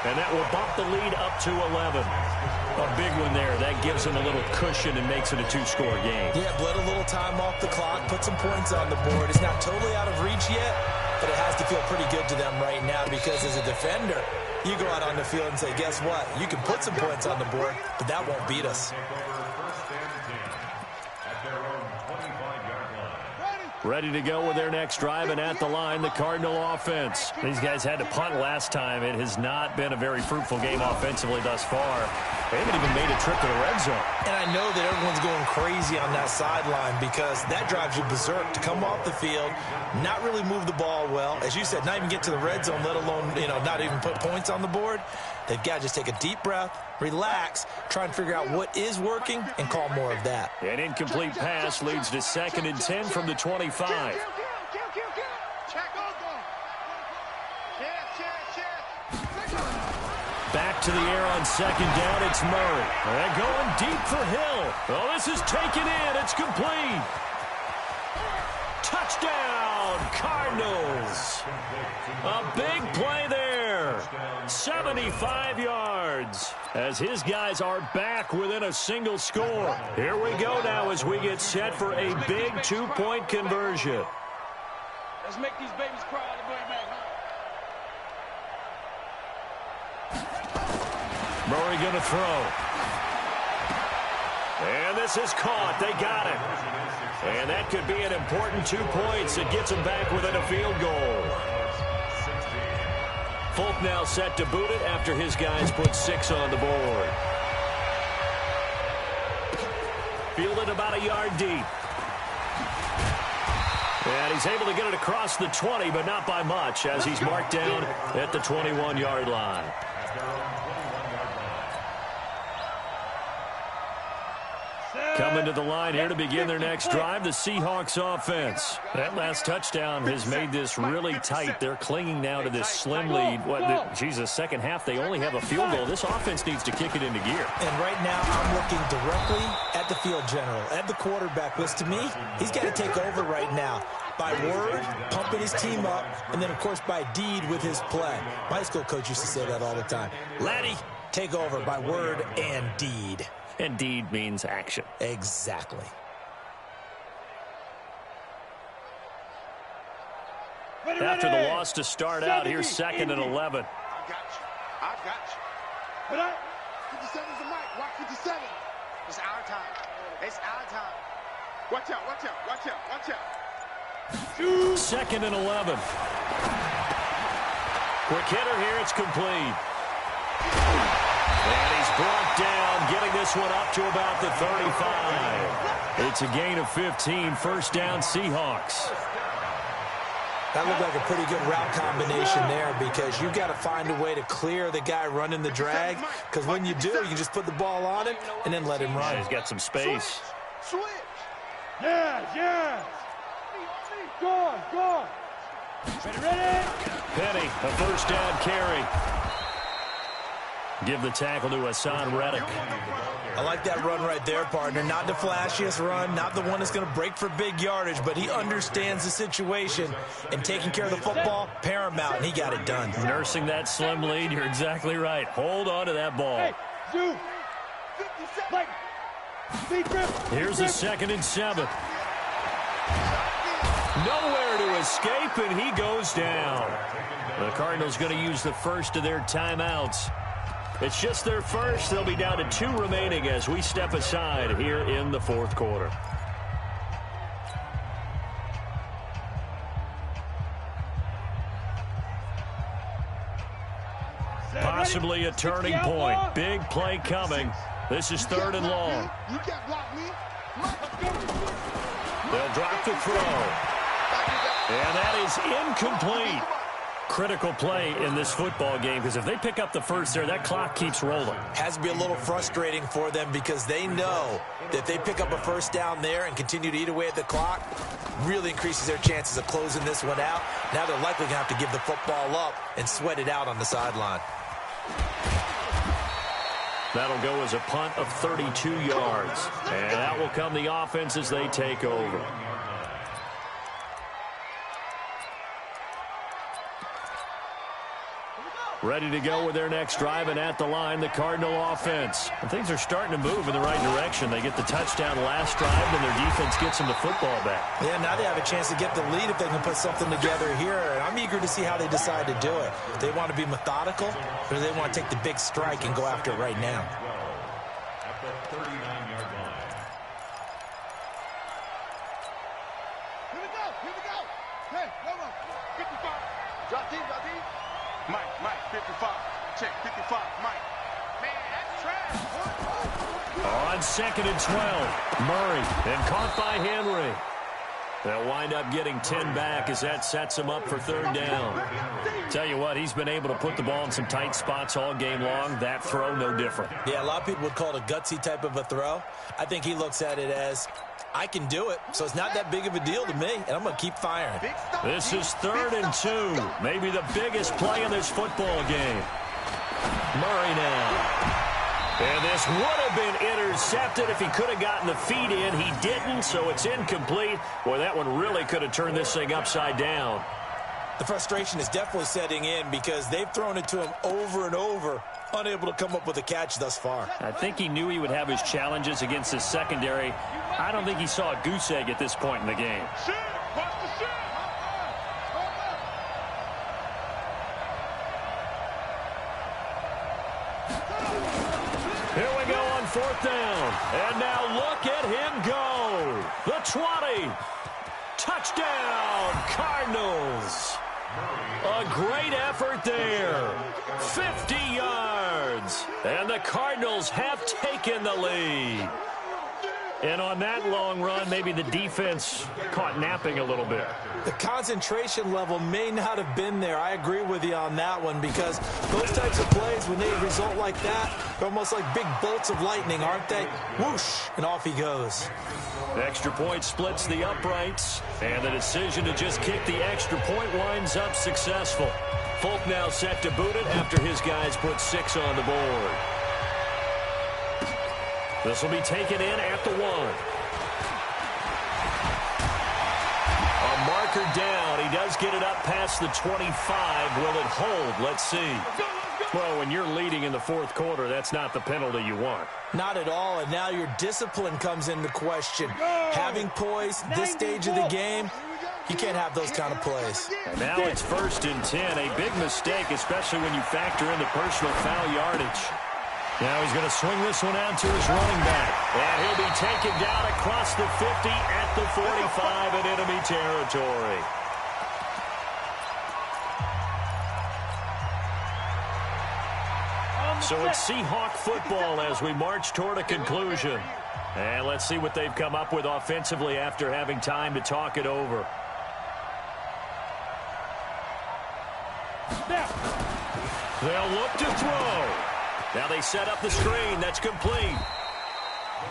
And that will bump the lead up to 11. A big one there. That gives them a little cushion and makes it a 2-score game. Yeah, bled a little time off the clock, put some points on the board. It's not totally out of reach yet, but it has to feel pretty good to them right now because as a defender, you go out on the field and say, guess what? You can put some points on the board, but that won't beat us. Take over 1st and 10 at their own 25-yard line. Ready to go with their next drive, and at the line, the Cardinal offense. These guys had to punt last time. It has not been a very fruitful game offensively thus far. They haven't even made a trip to the red zone. And I know that everyone's going crazy on that sideline because that drives you berserk to come off the field, not really move the ball well. As you said, not even get to the red zone, let alone, not even put points on the board. They've got to just take a deep breath, relax, try and figure out what is working, and call more of that. An incomplete pass leads to 2nd and 10 from the 25. Check, Uncle. Check. Back to the air on 2nd down. It's Murray. And going deep for Hill. Oh, this is taken in. It's complete. Touchdown, Cardinals. A big play there. 75 yards as his guys are back within a single score. Here we go now as we get set for a big 2-point conversion. Let's make these babies cry on the way back home. Murray going to throw. And this is caught. They got it. And that could be an important 2 points. It gets them back within a field goal. Folk now set to boot it after his guys put 6 on the board. Fielded about a yard deep. And he's able to get it across the 20, but not by much, as he's marked down at the 21-yard line. Coming to the line here to begin their next drive, the Seahawks offense. That last touchdown has made this really tight. They're clinging now to this slim lead. Second half, they only have a field goal. This offense needs to kick it into gear. And right now, I'm looking directly at the field general, at the quarterback. Because to me, he's got to take over right now. By word, pumping his team up, and then, of course, by deed with his play. My high school coach used to say that all the time. Laddie, take over by word and deed. And deed means action. Exactly. After the loss to start out, here's 2nd and 11. I got you. 57's the mic. Watch 57. It's our time. It's our time. Watch out. 2nd and 11. Quick hitter here. It's complete. And he's brought down, getting this one up to about the 35. It's a gain of 15. 1st down, Seahawks. That looked like a pretty good route combination there because you've got to find a way to clear the guy running the drag. Because when you do, you can just put the ball on him and then let him run. Yeah, he's got some space. Switch. Yeah. Go. Ready. Penny, a first down carry. Give the tackle to Hassan Reddick. I like that run right there, partner. Not the flashiest run, not the one that's going to break for big yardage, but he understands the situation, and taking care of the football, paramount, and he got it done. Nursing that slim lead, you're exactly right. Hold on to that ball. Here's a 2nd and 7. Nowhere to escape, and he goes down. The Cardinals going to use the first of their timeouts. It's just their first. They'll be down to 2 remaining as we step aside here in the 4th quarter. Possibly a turning point. Big play coming. This is 3rd and long. They'll drop the throw. And that is incomplete. Critical play in this football game, because if they pick up the first there, that clock keeps rolling. Has to be a little frustrating for them because they know that if they pick up a first down there and continue to eat away at the clock, really increases their chances of closing this one out. Now they're likely going to have to give the football up and sweat it out on the sideline. That'll go as a punt of 32 yards. And out will come the offense as they take over. Ready to go with their next drive, and at the line, the Cardinal offense. And things are starting to move in the right direction. They get the touchdown last drive, and their defense gets them the football back. Yeah, now they have a chance to get the lead if they can put something together here. And I'm eager to see how they decide to do it. They want to be methodical, or do they want to take the big strike and go after it right now? At the 39-yard line. Here we go. Hey, go. 55. Drop deep. Mike, 55. Check, 55, Mike. Man, that's trash. On 2nd and 12, Murray, and caught by Henry. They'll wind up getting 10 back as that sets him up for 3rd down. Tell you what, he's been able to put the ball in some tight spots all game long. That throw, no different. Yeah, a lot of people would call it a gutsy type of a throw. I think he looks at it as, I can do it, so it's not that big of a deal to me, and I'm going to keep firing. This is 3rd and 2, maybe the biggest play in this football game. Murray now. And this would have been intercepted if he could have gotten the feet in. He didn't, so it's incomplete. Boy, that one really could have turned this thing upside down. The frustration is definitely setting in because they've thrown it to him over and over, unable to come up with a catch thus far. I think he knew he would have his challenges against his secondary. I don't think he saw a goose egg at this point in the game. Here we go on 4th down. And now look at him go. The 20. Touchdown, Cardinals. A great effort there. 50 yards. And the Cardinals have taken the lead. And on that long run, maybe the defense caught napping a little bit. The concentration level may not have been there. I agree with you on that one because those types of plays, when they result like that, they're almost like big bolts of lightning, aren't they? Whoosh, and off he goes. Extra point splits the uprights, and the decision to just kick the extra point winds up successful. Folk now set to boot it after his guys put 6 on the board. This will be taken in at the 1. A marker down. He does get it up past the 25. Will it hold? Let's see. Well, when you're leading in the 4th quarter, that's not the penalty you want. Not at all, and now your discipline comes into question. Having poise this stage of the game, you can't have those kind of plays. And now it's 1st and 10. A big mistake, especially when you factor in the personal foul yardage. Now he's going to swing this one out to his running back. And he'll be taken down across the 50 at the 45 in enemy territory. So it's Seahawk football as we march toward a conclusion. And let's see what they've come up with offensively after having time to talk it over. They'll look to throw. Now they set up the screen. That's complete.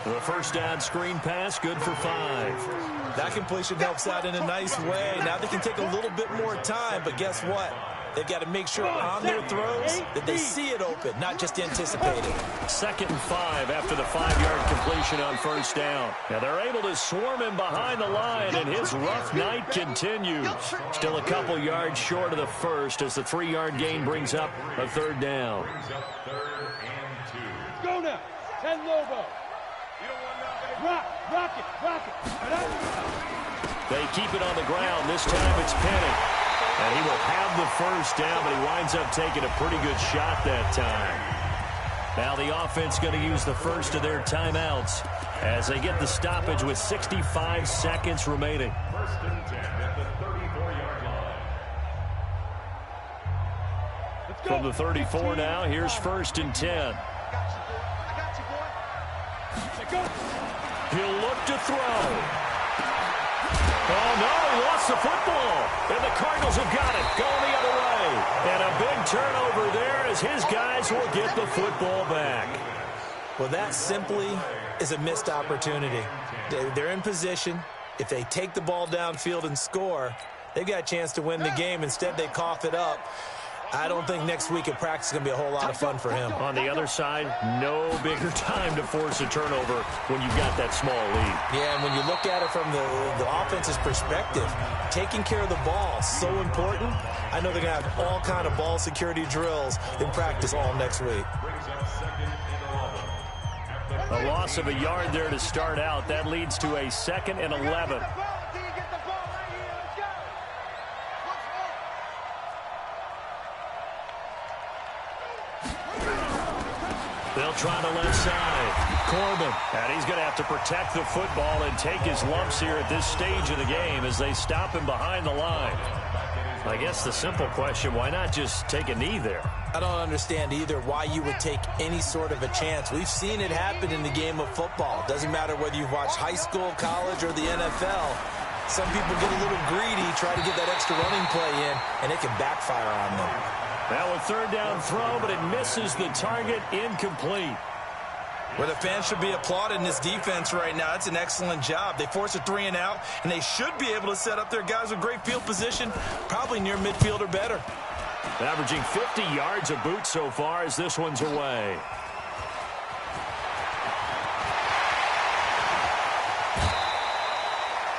The first down screen pass, good for 5. That completion helps out in a nice way. Now they can take a little bit more time, but guess what? They've got to make sure on their throws that they see it open, not just anticipate it. 2nd and 5 after the 5-yard completion on first down. Now they're able to swarm him behind the line, and his rough night continues. Still a couple yards short of the first as the 3-yard gain brings up a 3rd down. Go now. 10 Lobo. Rock it. They keep it on the ground. This time it's Penning. And he will have the first down, but he winds up taking a pretty good shot that time. Now the offense going to use the first of their timeouts as they get the stoppage with 65 seconds remaining. 1st and 10 at the 34-yard line. From the 34 now, here's 1st and 10. He'll look to throw. Oh, no, he lost the football. And the Cardinals have got it, going the other way. And a big turnover there as his guys will get the football back. Well, that simply is a missed opportunity. They're in position. If they take the ball downfield and score, they've got a chance to win the game. Instead, they cough it up. I don't think next week at practice is going to be a whole lot of fun for him. On the other side, no bigger time to force a turnover when you've got that small lead. Yeah, and when you look at it from the offense's perspective, taking care of the ball is so important. I know they're going to have all kind of ball security drills in practice all next week. A loss of a yard there to start out. That leads to a 2nd and 11. They'll try the left side. Corbin. And he's going to have to protect the football and take his lumps here at this stage of the game as they stop him behind the line. I guess the simple question, why not just take a knee there? I don't understand either why you would take any sort of a chance. We've seen it happen in the game of football. It doesn't matter whether you've watched high school, college, or the NFL. Some people get a little greedy, try to get that extra running play in, and it can backfire on them. Now a 3rd down throw, but it misses the target, incomplete. Well, the fans should be applauding this defense right now. It's an excellent job. They force a 3 and out, and they should be able to set up their guys with great field position, probably near midfield or better. Averaging 50 yards a boot so far as this one's away.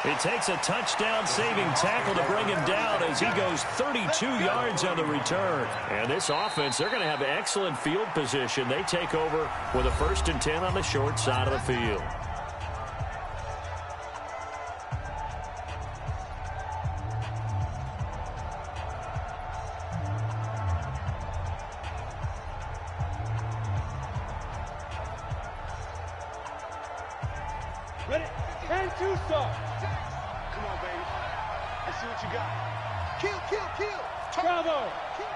It takes a touchdown-saving tackle to bring him down as he goes 32 yards on the return. And this offense, they're going to have excellent field position. They take over with a 1st and 10 on the short side of the field. Ready? 10-2 start. Come on, baby. Let's see what you got. Kill. Bravo. Kill.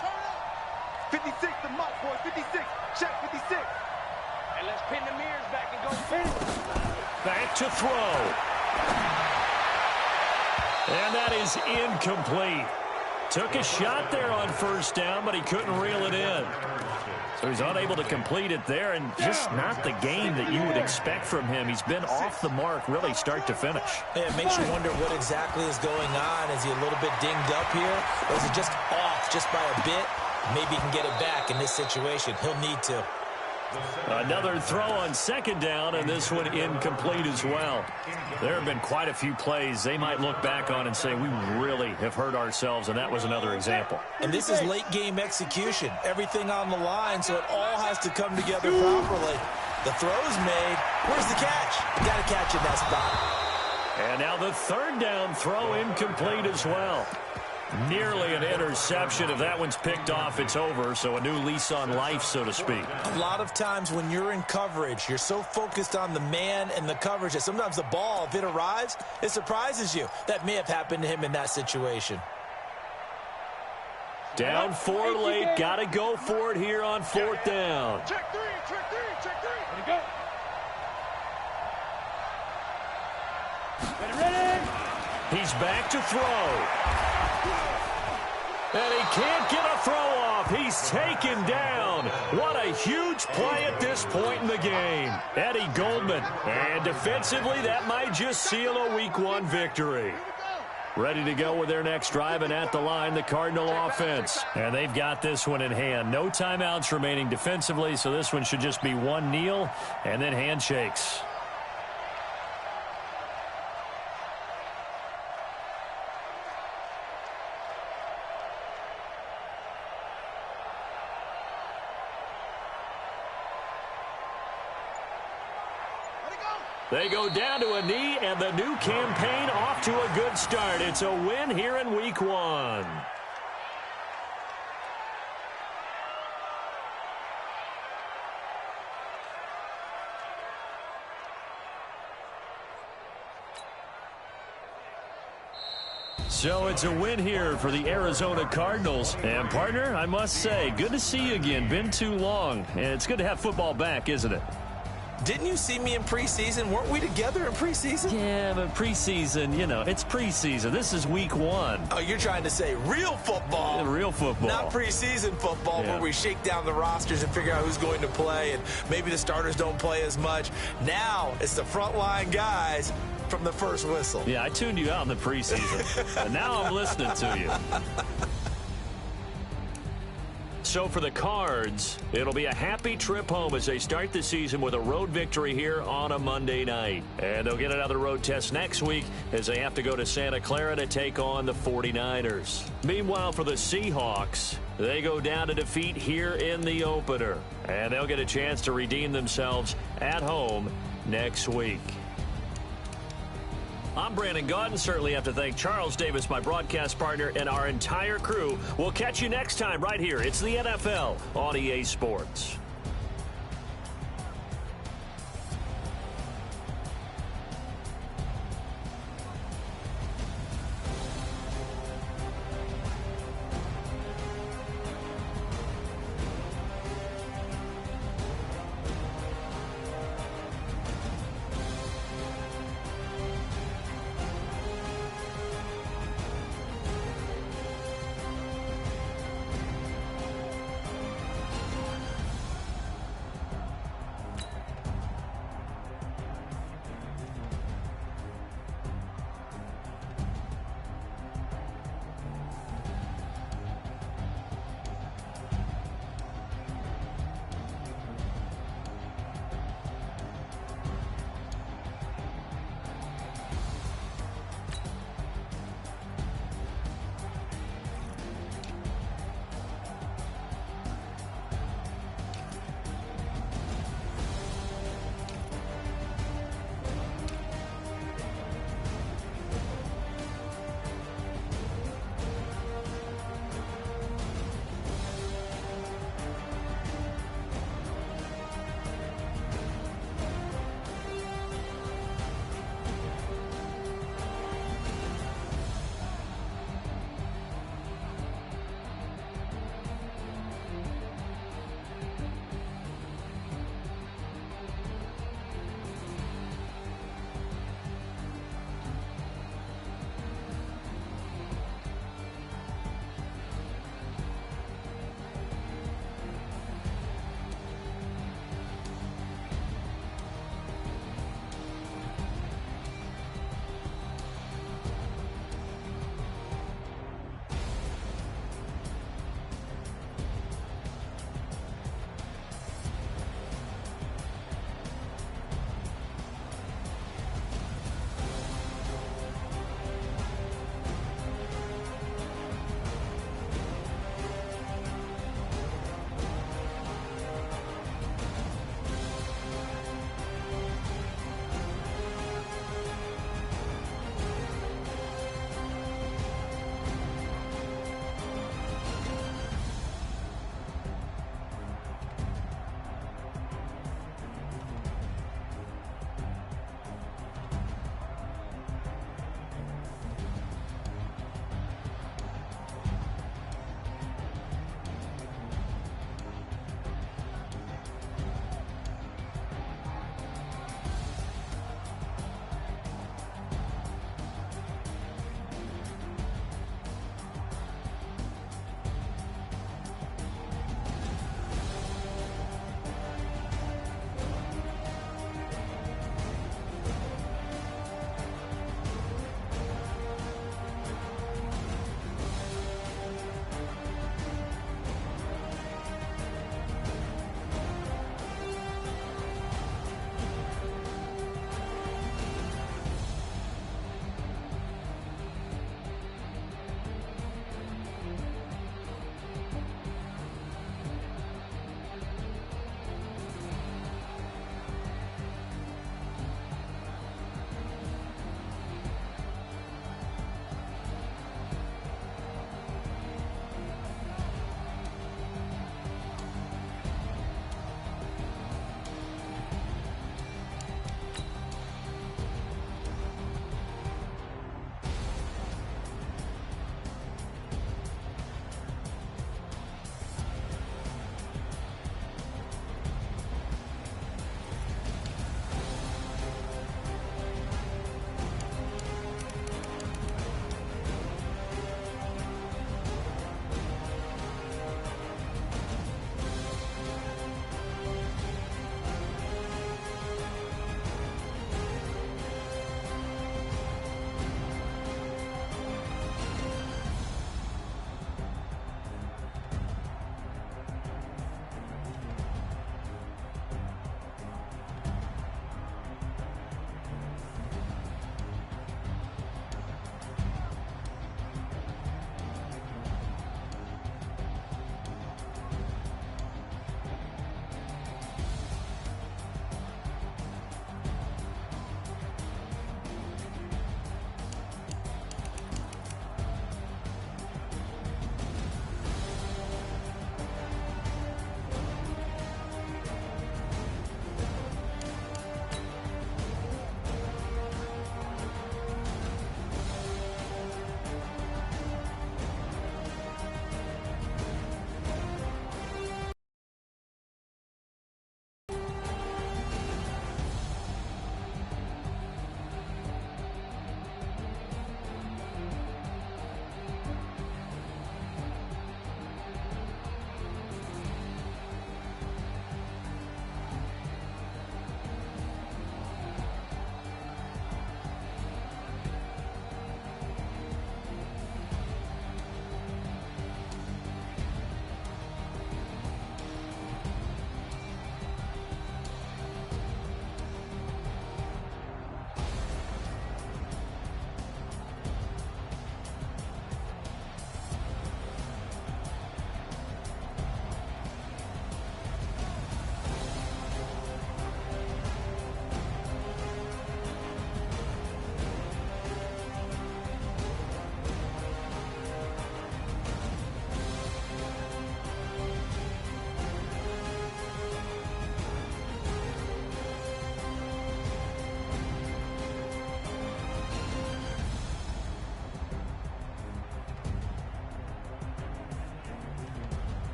Turn up. 56, the mark, boy. 56. Check 56. And let's pin the mirrors back and go finish. Back to throw. And that is incomplete. Took a shot there on 1st down, but he couldn't reel it in. So he's unable to complete it there, and just not the game that you would expect from him. He's been off the mark really start to finish. Yeah, it makes you wonder what exactly is going on. Is he a little bit dinged up here? Or is it just off just by a bit? Maybe he can get it back in this situation. He'll need to. Another throw on 2nd down, and this one incomplete as well. There have been quite a few plays they might look back on and say, we really have hurt ourselves, and that was another example. And this is late-game execution. Everything on the line, so it all has to come together properly. The throw's made. Where's the catch? You got to catch in that spot. And now the 3rd down throw incomplete as well. Nearly an interception. If that one's picked off, it's over. So a new lease on life, so to speak. A lot of times when you're in coverage, you're so focused on the man and the coverage that sometimes the ball, if it arrives, it surprises you. That may have happened to him in that situation. Down 4 late. Got to go for it here on 4th down. Check three. Ready, go. Ready. He's back to throw. And he can't get a throw off. He's taken down. What a huge play at this point in the game. Eddie Goldman. And defensively, that might just seal a Week 1 victory. Ready to go with their next drive, and at the line, the Cardinal offense. And they've got this one in hand. No timeouts remaining defensively, so this one should just be one kneel and then handshakes. They go down to a knee, and the new campaign off to a good start. It's a win here in Week 1. So it's a win here for the Arizona Cardinals. And, partner, I must say, good to see you again. Been too long. And it's good to have football back, isn't it? Didn't you see me in preseason? Weren't we together in preseason? Yeah, but preseason, you know, it's preseason. This is Week 1. Oh, you're trying to say real football. Yeah, real football. Not preseason football where we shake down the rosters and figure out who's going to play, and maybe the starters don't play as much. Now it's the frontline guys from the first whistle. Yeah, I tuned you out in the preseason. And now I'm listening to you. So for the Cards, it'll be a happy trip home as they start the season with a road victory here on a Monday night. And they'll get another road test next week as they have to go to Santa Clara to take on the 49ers. Meanwhile, for the Seahawks, they go down to defeat here in the opener. And they'll get a chance to redeem themselves at home next week. I'm Brandon Gaudin. Certainly have to thank Charles Davis, my broadcast partner, and our entire crew. We'll catch you next time right here. It's the NFL on EA Sports.